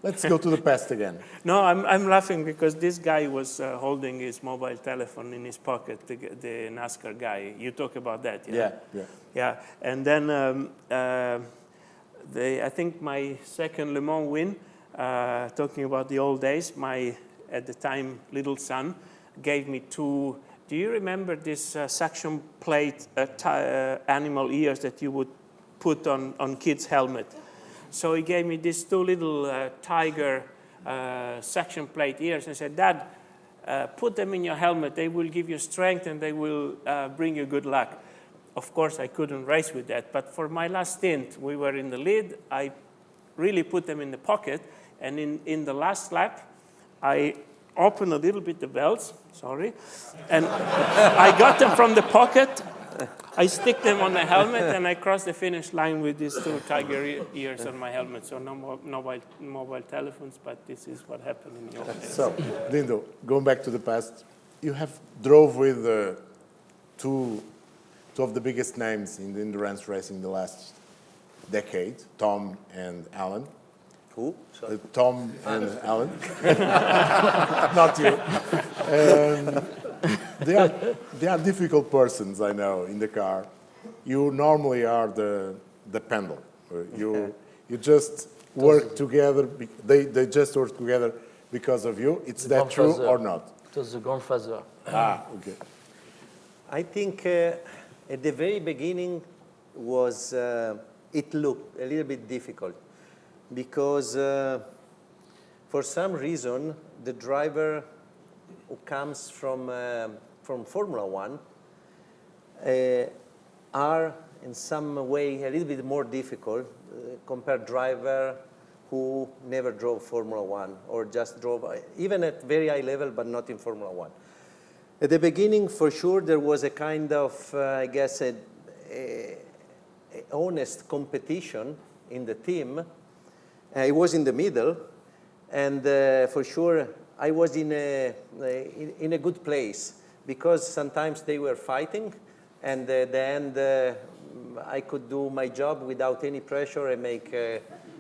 Let's go to the past again. No, I'm laughing because this guy was holding his mobile telephone in his pocket, the NASCAR guy. You talk about that, yeah? Yeah. Yeah, and then I think my second Le Mans win, talking about the old days, my, at the time, little son gave me two. Do you remember this suction plate animal ears that you would put on kids' helmet? So he gave me these two little tiger suction plate ears and said, Dad, put them in your helmet. They will give you strength and they will bring you good luck. Of course, I couldn't race with that. But for my last stint, we were in the lead. I really put them in the pocket. And in the last lap, I opened a little bit the belts, sorry. And I got them from the pocket. I stick them on the helmet, and I cross the finish line with these two tiger ears on my helmet. So no more mobile telephones, but this is what happened in the old days. So, Lindo, going back to the past, you have drove with two of the biggest names in the endurance racing the last decade, Tom and Alan. Who? Sorry. Tom and Alan. Not you. They are difficult persons, I know, in the car. You normally are the pendle. You just work together. They just work together because of you. It's that true grandfather. or not? It was the grandfather. Okay. I think at the very beginning was it looked a little bit difficult because for some reason the driver who comes from Formula One are in some way a little bit more difficult compared driver who never drove Formula One or just drove even at very high level but not in Formula One. At the beginning, for sure, there was a kind of, I guess, a honest competition in the team. I was in the middle, and for sure, I was in a good place because sometimes they were fighting, and at the end, I could do my job without any pressure and make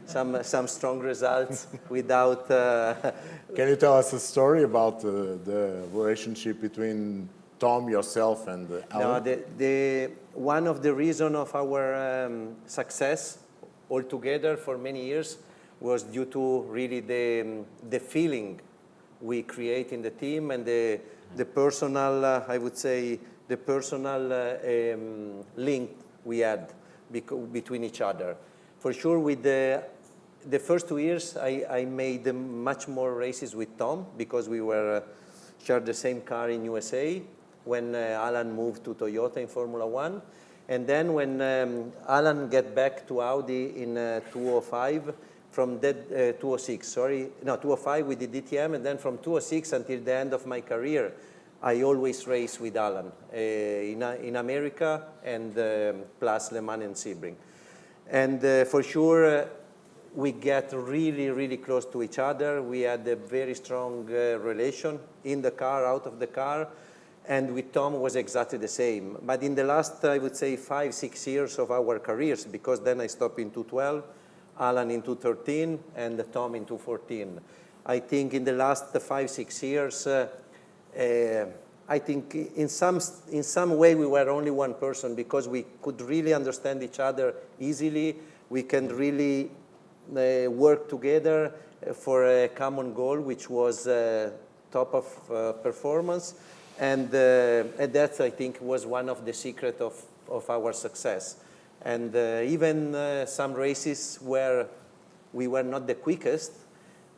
some strong results without. Can you tell us a story about the relationship between Tom, yourself, and Alan? No, one of the reasons of our success altogether for many years was due to really the feeling we create in the team and the personal, I would say, the personal link we had between each other. For sure, with the first 2 years, I made much more races with Tom because we were shared the same car in USA when Alan moved to Toyota in Formula One. And then when Alan get back to Audi in 2005, from that 2006, sorry, no, 2005 we did DTM, and then from 2006 until the end of my career, I always race with Alan in America and plus Le Mans and Sebring. And for sure, we get really, really close to each other. We had a very strong relation in the car, out of the car, and with Tom was exactly the same. But in the last, I would say, 5-6 years of our careers, because then I stopped in 2012, Alan in 2013, and Tom in 2014. I think in the last 5-6 years, I think in some way we were only one person because we could really understand each other easily. We can really work together for a common goal, which was top of performance. And that, I think, was one of the secrets of our success. And even some races where we were not the quickest,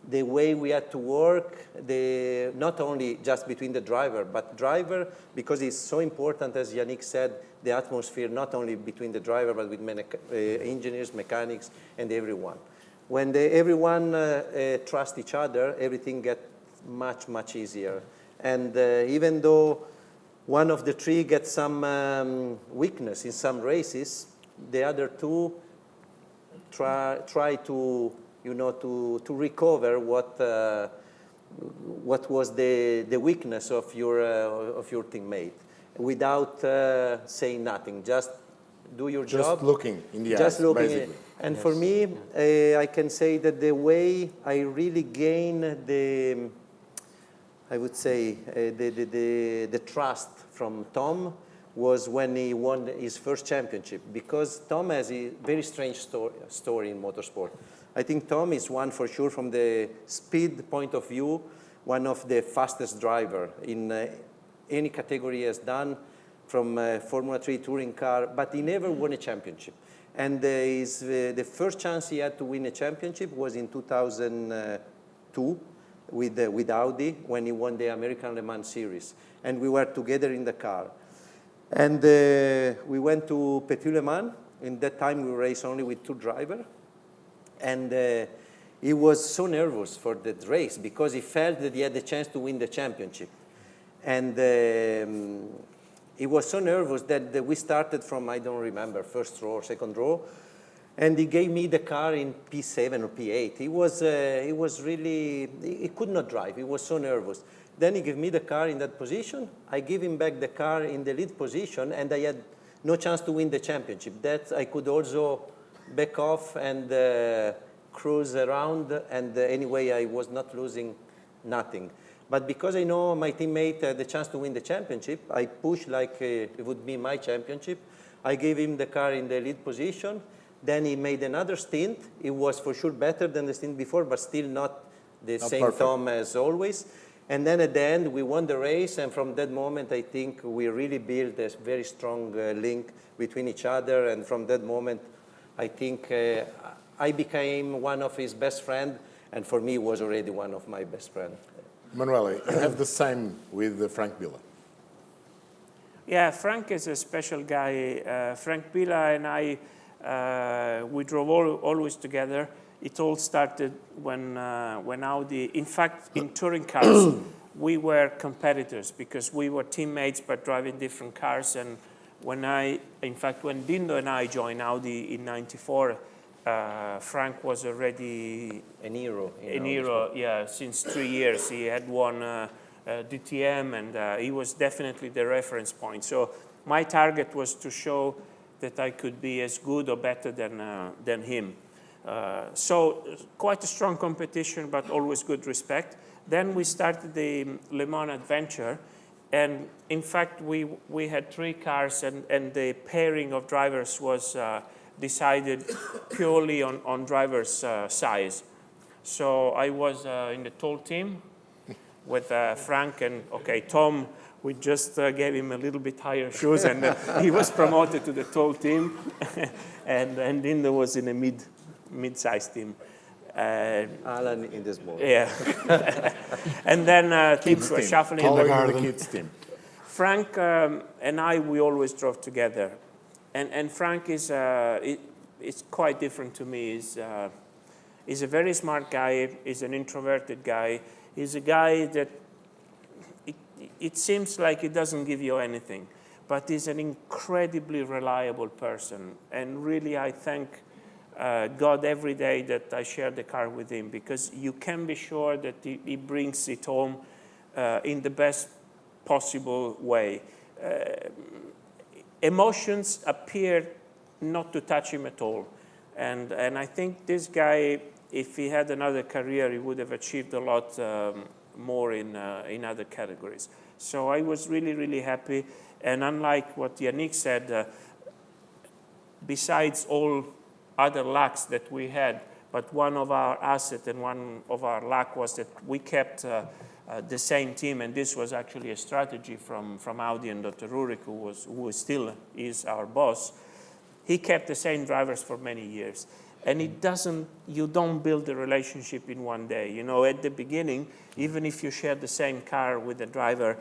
the way we had to work, not only just between the driver, but driver, because it's so important, as Yannick said, the atmosphere, not only between the driver, but with engineers, mechanics, and everyone. When everyone trusts each other, everything gets much, much easier. And even though one of the three gets some weakness in some races, the other two try to, to recover what was the weakness of your teammate, without saying nothing. Just do your job. Just looking in the Just eyes, looking. basically. And for me, I can say that the way I really gain I would say the trust from Tom was when he won his first championship, because Tom has a very strange story in motorsport. I think Tom is one for sure from the speed point of view, one of the fastest driver in any category he has done, from Formula 3 touring car, but he never won a championship. And the first chance he had to win a championship was in 2002 with Audi, when he won the American Le Mans Series. And we were together in the car. And we went to Petit Le Mans. In that time, we raced only with 2 drivers. And he was so nervous for that race because he felt that he had the chance to win the championship. And he was so nervous that we started from, I don't remember, first row or second row. And he gave me the car in P7 or P8. He was really, he could not drive. He was so nervous. Then he gave me the car in that position. I gave him back the car in the lead position, and I had no chance to win the championship. That I could also back off and cruise around, and anyway, I was not losing nothing. But because I know my teammate had the chance to win the championship, I pushed like it would be my championship. I gave him the car in the lead position. Then he made another stint. It was for sure better than the stint before, but still not the same perfect. Tom as always. And then at the end, we won the race. And from that moment, I think we really built a very strong link between each other. And from that moment, I think I became one of his best friends. And for me, he was already one of my best friends. Emanuele, you have the same with Frank Biela. Yeah, Frank is a special guy. Frank Biela and I, we drove always together. It all started when Audi, in fact, in touring cars, we were competitors because we were teammates but driving different cars. And when Dindo and I joined Audi in '94, Frank was already An hero. yeah, since 3 years. He had won DTM, and he was definitely the reference point. So my target was to show that I could be as good or better than him. So quite a strong competition, but always good respect. Then we started the Le Mans adventure, and in fact we had 3 cars, and the pairing of drivers was decided purely on drivers' size. So I was in the tall team with Frank and Tom. We just gave him a little bit higher shoes, and he was promoted to the tall team, and Dindo was in a mid-sized team. Alan in the small. Yeah. And then teams were shuffling. The kids team. Frank and I, we always drove together. And Frank is quite different to me. He's a very smart guy. He's an introverted guy. He's a guy that it seems like he doesn't give you anything, but he's an incredibly reliable person. And really, I thank God every day that I share the car with him, because you can be sure that he brings it home in the best possible way. Emotions appear not to touch him at all. And I think this guy, if he had another career, he would have achieved a lot more in other categories. So I was really, really happy. And unlike what Yannick said, besides all other lacks that we had, but one of our assets and one of our lack was that we kept the same team, and this was actually a strategy from Audi and Dr. Rurik, who still is our boss. He kept the same drivers for many years. And you don't build a relationship in one day. You know, at the beginning, even if you share the same car with the driver,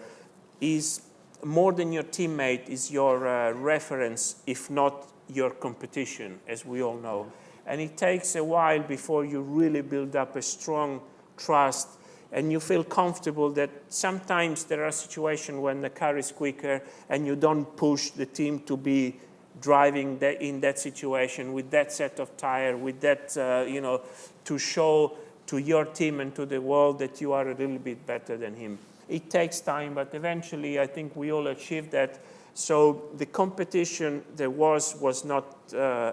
is more than your teammate, is your reference, if not your competition, as we all know. And it takes a while before you really build up a strong trust, and you feel comfortable that sometimes there are situations when the car is quicker and you don't push the team to be driving in that situation with that set of tire, with that, to show to your team and to the world that you are a little bit better than him. It takes time, but eventually I think we all achieved that. So the competition there was not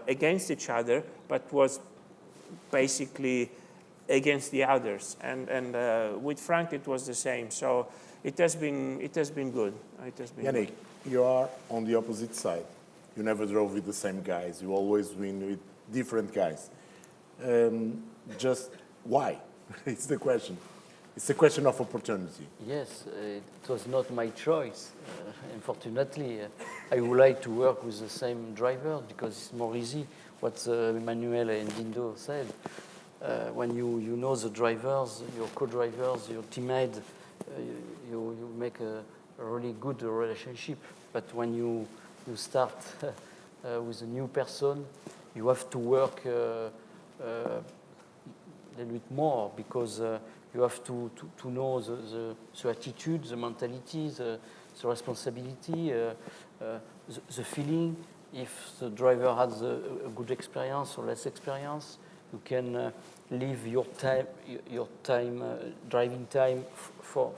against each other, but was basically against the others. And with Frank it was the same. So it has been good. It has been Yannick, good. you are on the opposite side. You never drove with the same guys. You always win with different guys. Just why? It's the question. It's a question of opportunity. Yes, it was not my choice. Unfortunately, I would like to work with the same driver because it's more easy. What Emmanuel and Dindo said, when you know the drivers, your co-drivers, your teammate, you make a really good relationship. But when you start with a new person, you have to work a little bit more because you have to know the attitude, the mentality, the responsibility, the feeling. If the driver has a good experience or less experience, you can leave your time, driving time for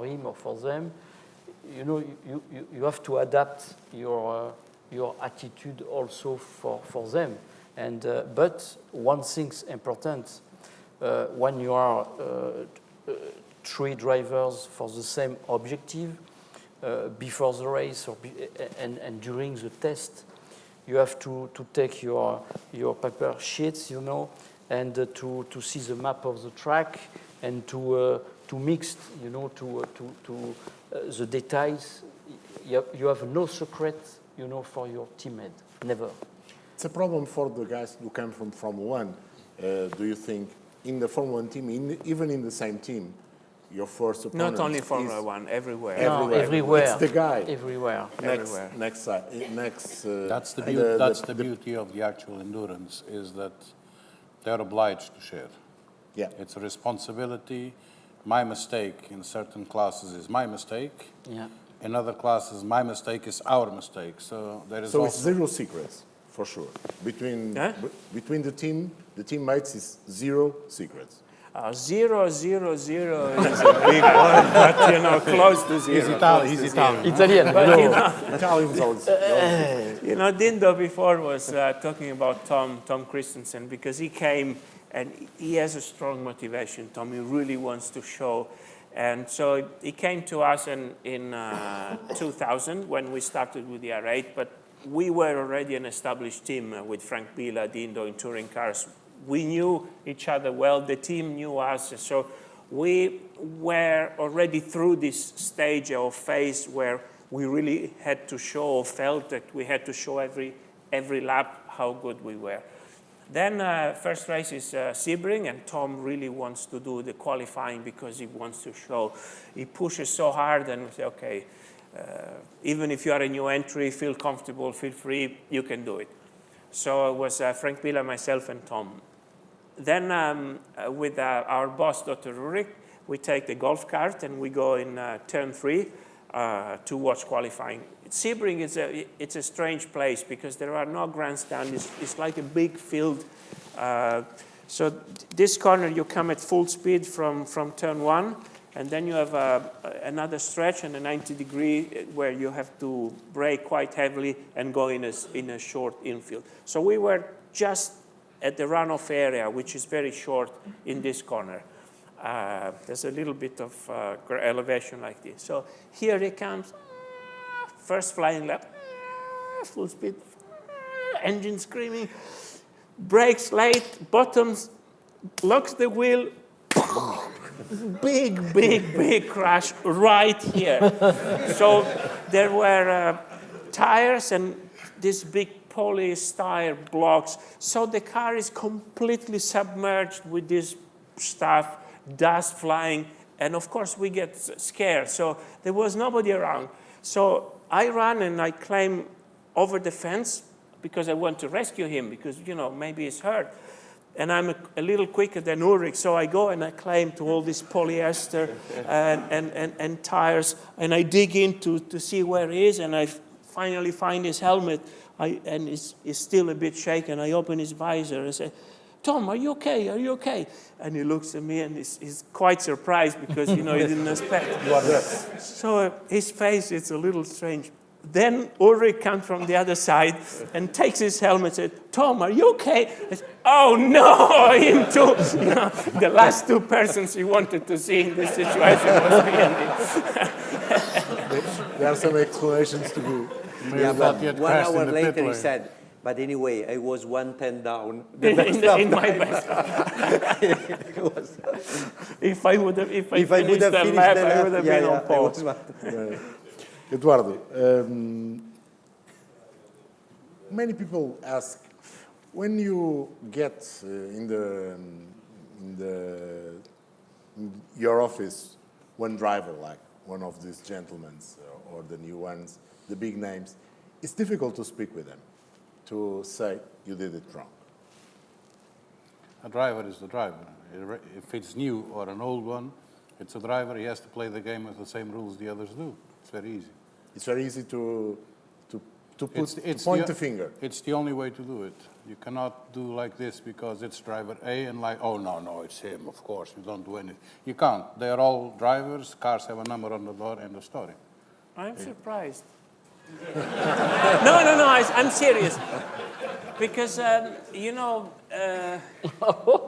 him or for them. You know, you have to adapt your attitude also for them. And but one thing's important. When you are 3 drivers for the same objective, before the race and during the test, you have to take your paper sheets, you know, and to see the map of the track and to mix, you know, to the details. You have no secret, you know, for your teammate. Never. It's a problem for the guys who come from Formula 1. Do you think in the Formula 1 team, even in the same team, your first opponent Not only Formula 1, everywhere. No, everywhere. It's the guy. Everywhere. Next side. That's the beauty of the actual endurance, is that they're obliged to share. Yeah. It's a responsibility. my mistake in certain classes is my mistake. Yeah. In other classes, my mistake is our mistake. So there is So it's also... zero secrets, for sure. Between, Huh? between the teammates is zero secrets. 0, 0, 0 is a big one, but, you know, close to 0. He's Italian. Italian. But, you know, Italians always. you know, Dindo before was talking about Tom Christensen, because he came and he has a strong motivation. Tom, he really wants to show. And so he came to us in 2000 when we started with the R8, but we were already an established team with Frank Bila, Dindo in touring cars. We knew each other well, the team knew us, so we were already through this stage or phase where we really had to show, or felt that we had to show every lap how good we were. Then first race is Sebring, and Tom really wants to do the qualifying because he wants to show. He pushes so hard, and we say, okay, even if you are a new entry, feel comfortable, feel free, you can do it. So it was Frank Bila, myself, and Tom. Then with our boss, Dr. Rurik, we take the golf cart and we go in turn 3 to watch qualifying. Sebring it's a strange place because there are no grandstands. It's like a big field. So this corner, you come at full speed from turn 1, and then you have another stretch and a 90-degree where you have to brake quite heavily and go in a short infield. So we were just at the runoff area, which is very short in this corner. There's a little bit of elevation like this. So here it comes, first flying lap, full speed, engine screaming, brakes late, bottoms, locks the wheel, big crash right here. So there were tires and this big polystyrene blocks. So the car is completely submerged with this stuff, dust flying, and of course we get scared. So there was nobody around. So I ran and I climbed over the fence because I want to rescue him because, you know, maybe he's hurt. And I'm a little quicker than Ulrich, so I go and I climb to all this polyester and tires, and I dig in to see where he is, and I finally find his helmet, and it's still a bit shaken. I open his visor and say, "Tom, are you okay? Are you okay?" And he looks at me and he's quite surprised because, you know, he didn't expect. So his face, it's a little strange. Then Ulrich comes from the other side and takes his helmet and said, "Tom, are you okay?" I said, "Oh no, him too." You know, the last two persons he wanted to see in this situation was me and him. There are some explanations to do. Yeah, but Not yet 1 crashed in hour the later pit he lane. said, "But anyway, I was 110 down." In my best. If I would have finished the lap, I would have been on pole. Eduardo, many people ask, when you get in your office one driver, like one of these gentlemen or the new ones, the big names, it's difficult to speak with them, to say you did it wrong. A driver is the driver. If it's new or an old one, it's a driver. He has to play the game with the same rules the others do. It's very easy. It's very easy to point the finger. It's the only way to do it. You cannot do like this because it's driver A and like, oh, no, it's him, of course. You don't do anything. You can't. They are all drivers. Cars have a number on the door, end of story. I'm surprised. No, I'm serious. Because, you know,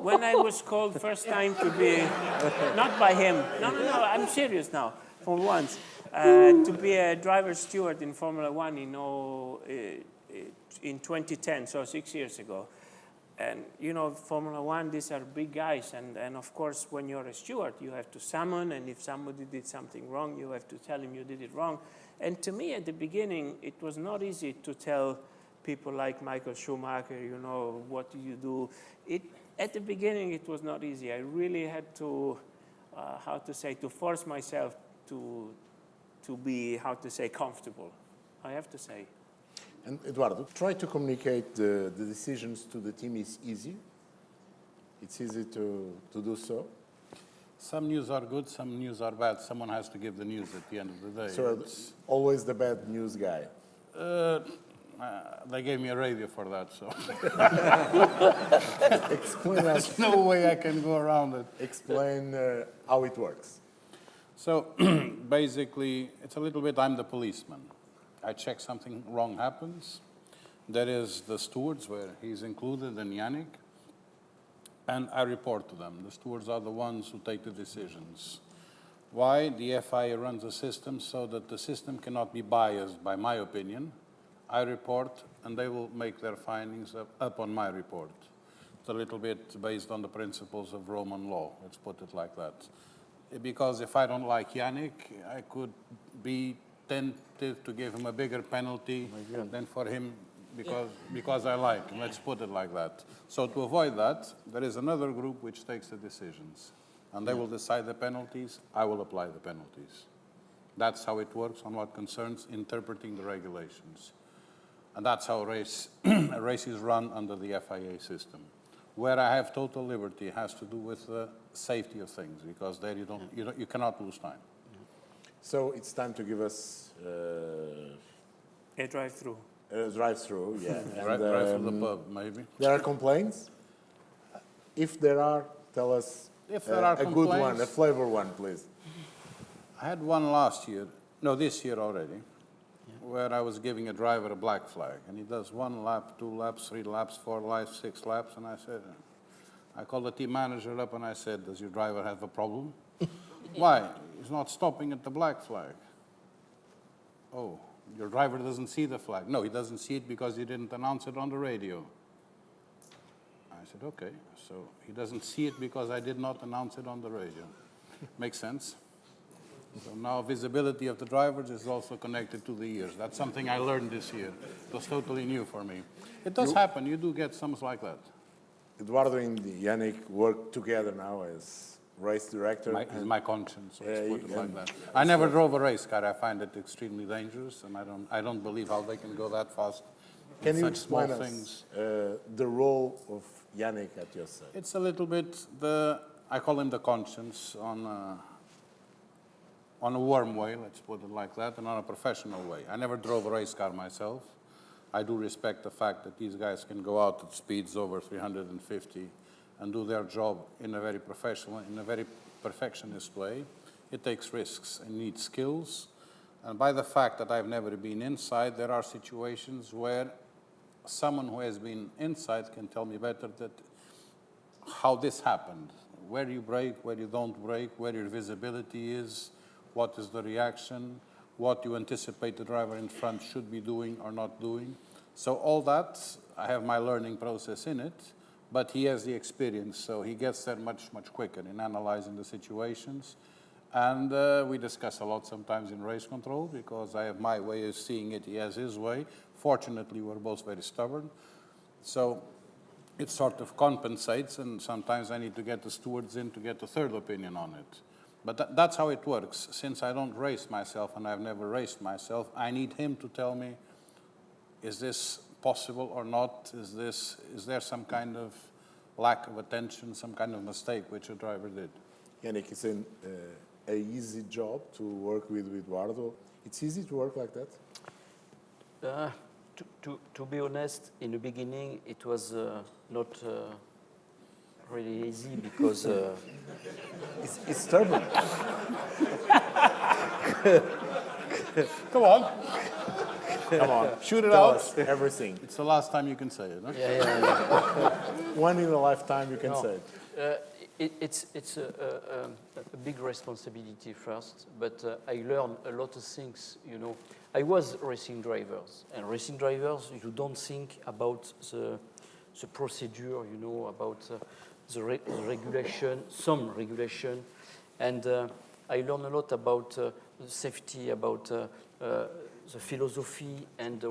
when I was called first time to be, not by him, no, I'm serious now, for once, to be a driver steward in Formula One in 2010, so 6 years ago. And, you know, Formula One, these are big guys. And of course, when you're a steward, you have to summon. And if somebody did something wrong, you have to tell him you did it wrong. And to me, at the beginning, it was not easy to tell people like Michael Schumacher, you know, what do you do? At the beginning, it was not easy. I really had to, to force myself to be, comfortable. I have to say. And Eduardo, try to communicate the decisions to the team is easy. It's easy to do so. Some news are good, some news are bad. Someone has to give the news at the end of the day. So always the bad news guy. They gave me a radio for that, so Explain us. there's no way I can go around it. Explain how it works. So basically, it's a little bit, I'm the policeman. I check something wrong happens. There is the stewards, where he's included, and Yannick, and I report to them. The stewards are the ones who take the decisions. Why? The FIA runs a system so that the system cannot be biased by my opinion. I report, and they will make their findings up on my report. It's a little bit based on the principles of Roman law, let's put it like that. Because if I don't like Yannick, I could be tempted to give him a bigger penalty than for him because I like him, let's put it like that. So to avoid that, there is another group which takes the decisions. And they will decide the penalties, I will apply the penalties. That's how it works on what concerns interpreting the regulations. And that's how a race is run under the FIA system. Where I have total liberty has to do with the safety of things, because there you cannot lose time. So it's time to give us A drive-through. a drive-through, yeah. Right from the pub, maybe. There are complaints? If there are, tell us If there are a good one, a complaints- flavor one, please. I had one last year, no, this year already, where I was giving a driver a black flag, and he does 1 lap, 2 laps, 3 laps, 4 laps, 6 laps, and I called the team manager up and I said, does your driver have a problem? Why? He's not stopping at the black flag. Oh, your driver doesn't see the flag. No, he doesn't see it because he didn't announce it on the radio. I said, okay, so he doesn't see it because I did not announce it on the radio. Makes sense? So now visibility of the drivers is also connected to the ears. That's something I learned this year. It was totally new for me. It does happen. You do get some like that. Eduardo and Yannick work together now as race director. It's my conscience, let's Yeah, put it you- like that. I never drove a race car. I find it extremely dangerous, and I don't believe how they can go that fast. Can in you such small explain us things. the role of Yannick at your side? It's a little bit I call him the conscience on a warm way, let's put it like that, and on a professional way. I never drove a race car myself. I do respect the fact that these guys can go out at speeds over 350 and do their job in a very professional, in a very perfectionist way. It takes risks and needs skills. And by the fact that I've never been inside, there are situations where someone who has been inside can tell me better that how this happened, where you brake, where you don't brake, where your visibility is, what is the reaction, what you anticipate the driver in front should be doing or not doing. So all that, I have my learning process in it, but he has the experience, so he gets there much, much quicker in analyzing the situations. And we discuss a lot sometimes in race control, because I have my way of seeing it, he has his way. Fortunately, we're both very stubborn. So it sort of compensates, and sometimes I need to get the stewards in to get a third opinion on it. But that's how it works. Since I don't race myself, and I've never raced myself, I need him to tell me, is this possible or not? Is there some kind of lack of attention, some kind of mistake which a driver did? Yannick, it's an easy job to work with Eduardo. It's easy to work like that? To be honest, in the beginning, it was not really easy because It's stubborn. Come on, Come on, shoot it tell out. us everything. It's the last time you can say it, huh? One in a lifetime, you can No. say it. It's a big responsibility first, but I learned a lot of things, you know. I was racing drivers, and racing drivers, you don't think about the procedure, you know, about the regulation, some regulation, and I learned a lot about safety, about the philosophy, and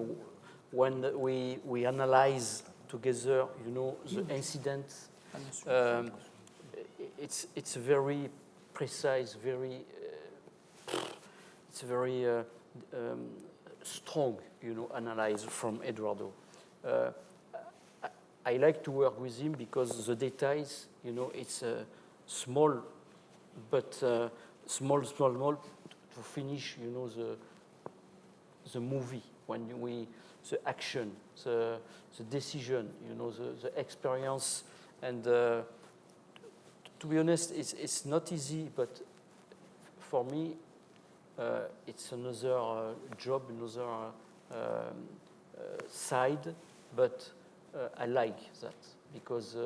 when we analyze together, you know, the incident. It's very precise, it's very strong, you know, analyze from Eduardo. I like to work with him because the details, you know, it's small but small, to finish, you know, the movie, the action, the decision, you know, the experience. And to be honest, it's not easy, but for me, it's another job, another side, but I like that because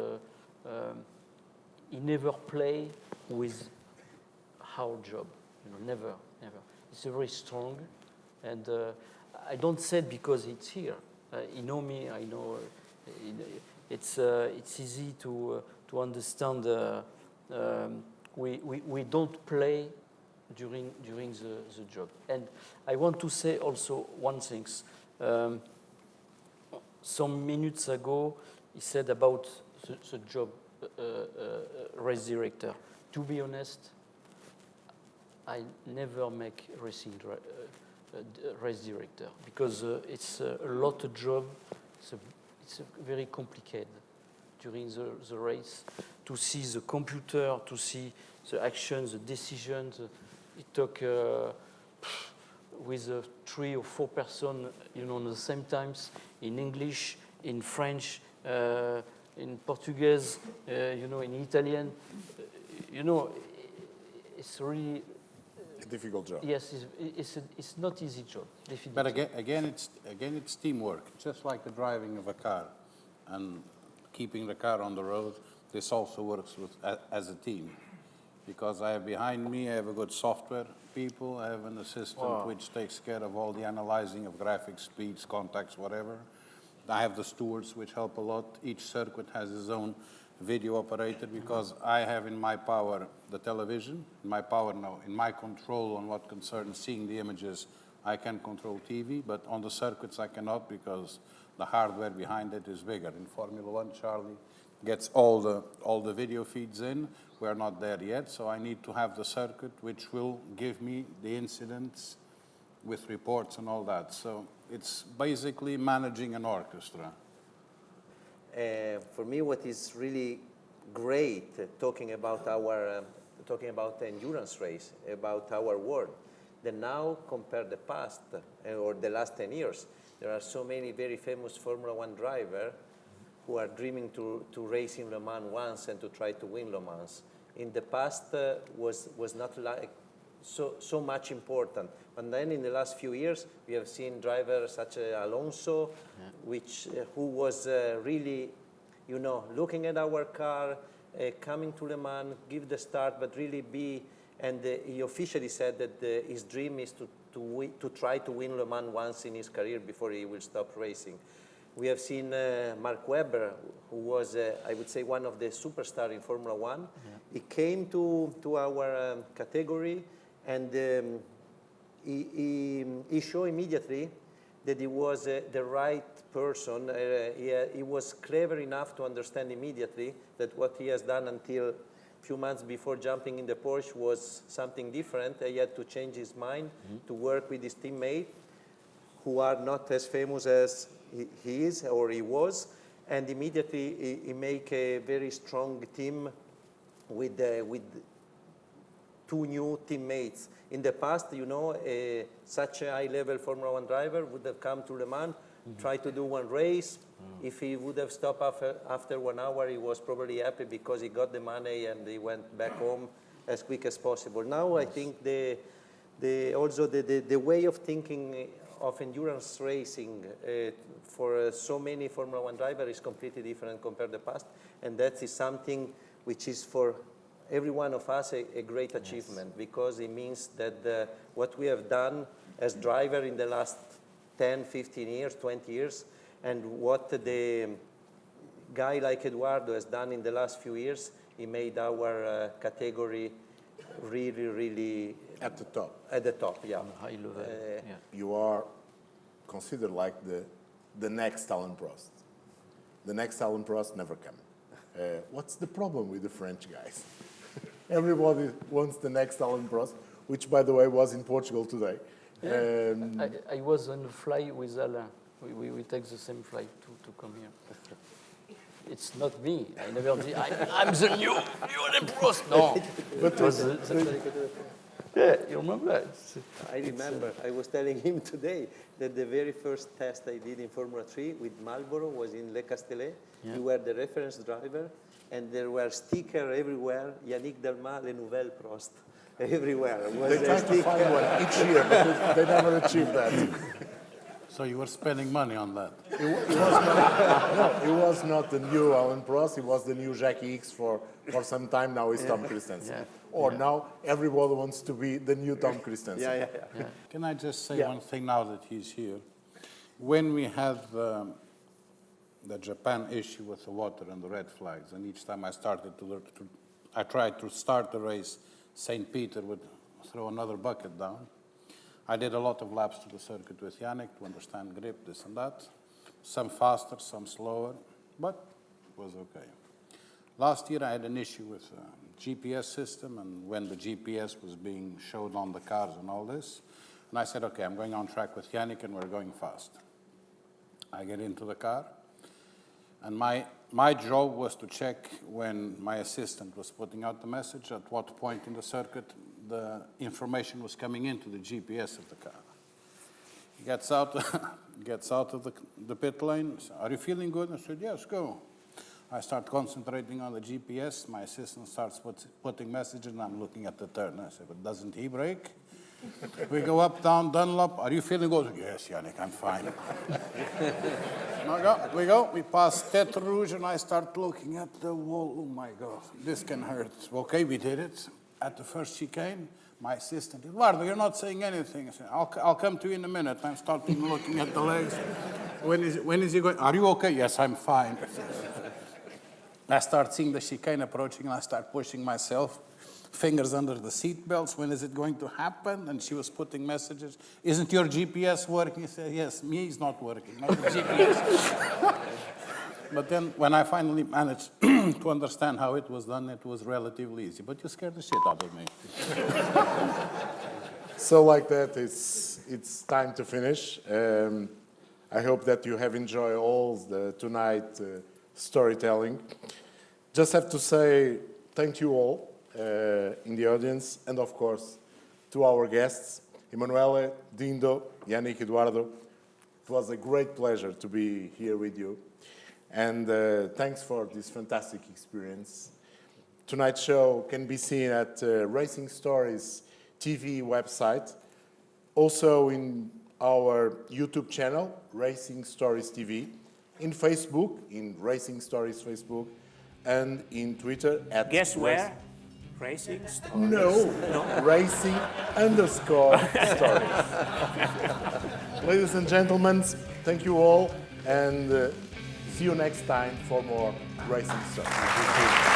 he never play with our job, you know, never. It's very strong, and I don't say it because it's here. You know me, I know it's easy to understand. We don't play during the job, and I want to say also one thing. Some minutes ago, he said about the job race director. To be honest, I never make racing race director because it's a lot of job. It's very complicated during the race to see the computer, to see the actions, the decisions. It took with 3 or 4 persons, you know, at the same times in English, in French, in Portuguese, you know, in Italian. You know, it's really A difficult job. yes. It's not easy job. Definitely. But again, it's teamwork. Just like the driving of a car and keeping the car on the road, this also works as a team. Because I have behind me, I have a good software people, I have an assistant which takes care of all the analyzing of graphics, speeds, contacts, whatever. I have the stewards which help a lot. Each circuit has its own video operator because I have in my power the television, in my control on what concerns seeing the images, I can control TV, but on the circuits I cannot because the hardware behind it is bigger. In Formula One, Charlie gets all the video feeds in. We're not there yet, so I need to have the circuit which will give me the incidents with reports and all that. So it's basically managing an orchestra. For me, what is really great talking about the endurance race, about our world, that now compared the past or the last 10 years, there are so many very famous Formula One drivers who are dreaming to race in Le Mans once and to try to win Le Mans. In the past was not like so much important. And then in the last few years, we have seen drivers such as Alonso, who was really, you know, looking at our car, coming to Le Mans, give the start, but really be, and he officially said that his dream is to try to win Le Mans once in his career before he will stop racing. We have seen Mark Webber, who was, I would say, one of the superstars in Formula One. Yeah. He came to our category, and he showed immediately that he was the right person. He was clever enough to understand immediately that what he has done until a few months before jumping in the Porsche was something different. He had to change his mind to work with his teammates, who are not as famous as he is or he was, and immediately he make a very strong team with 2 new teammates. In the past, you know, such a high-level Formula One driver would have come to Le Mans, try to do one race. If he would have stopped after 1 hour, he was probably happy because he got the money and he went back home as quick as possible. Now, I think the way of thinking of endurance racing for so many Formula One drivers is completely different compared to the past, and that is something which is for every one of us a great achievement, because it means that what we have done as driver in the last 10, 15 years, 20 years, and what the guy like Eduardo has done in the last few years, he made our category really, really At the top. at the top, yeah. On high level. Yeah. You are considered like the next Alain Prost. The next Alain Prost never come. What's the problem with the French guys? Everybody wants the next Alain Prost, which, by the way, was in Portugal today. I was on a flight with Alain. We take the same flight to come here. it's not me. I never did. I'm the new Alain Prost. No, but it was yeah, you remember? I remember, I was telling him today that the very first test I did in Formula 3 with Marlboro was in Le Castellet. Yeah. You were the reference driver, and there were stickers everywhere, Yannick Dalmat, Les Nouvelles Prost, everywhere. Was They a try to sticker. find one each year, but they never achieve that. So you were spending money on that. It was not the new Alan Prost, it was the new Jackie X for some time now, it's Tom Christensen. Yeah. Or now everybody wants to be the new Tom Christensen. Yeah. Can I just say Yeah. one thing now that he's here? When we had the Japan issue with the water and the red flags, and each time I tried to start the race, St. Peter would throw another bucket down. I did a lot of laps to the circuit with Yannick to understand grip, this and that. Some faster, some slower, but it was okay. Last year I had an issue with the GPS system, and when the GPS was being showed on the cars and all this, and I said, okay, I'm going on track with Yannick and we're going fast. I get into the car, and my job was to check when my assistant was putting out the message, at what point in the circuit the information was coming into the GPS of the car. He gets out of the pit lane. Said, are you feeling good? I said, yes, go. I start concentrating on the GPS. My assistant starts putting messages, and I'm looking at the turn. I said, but doesn't he brake? We go up, down, Dunlop. Are you feeling good? Yes, Yannick, I'm fine. We go. We pass Tête Rouge, and I start looking at the wall. Oh, my God, this can hurt. Okay, we did it. At the first chicane, my assistant, Eduardo, you're not saying anything. I said, I'll come to you in a minute. I'm starting looking at the legs. When is he going? Are you okay? Yes, I'm fine. I start seeing the chicane approaching, and I start pushing myself. Fingers under the seat belts. When is it going to happen? And she was putting messages. Isn't your GPS working? I said, yes, me is not working, not the GPS. But then when I finally managed to understand how it was done, it was relatively easy. But you scared the shit out of me. So like that, it's time to finish. I hope that you have enjoyed all the tonight storytelling. Just have to say thank you all in the audience, and of course to our guests, Emanuele, Dindo, Yannick, Eduardo. It was a great pleasure to be here with you. And thanks for this fantastic experience. Tonight's show can be seen at Racing Stories TV website, also in our YouTube channel, Racing Stories TV, in Facebook, in Racing Stories Facebook, and in Twitter at... Guess where? Racing Stories. No, Racing _Stories. Ladies and gentlemen, thank you all, and see you next time for more Racing Stories.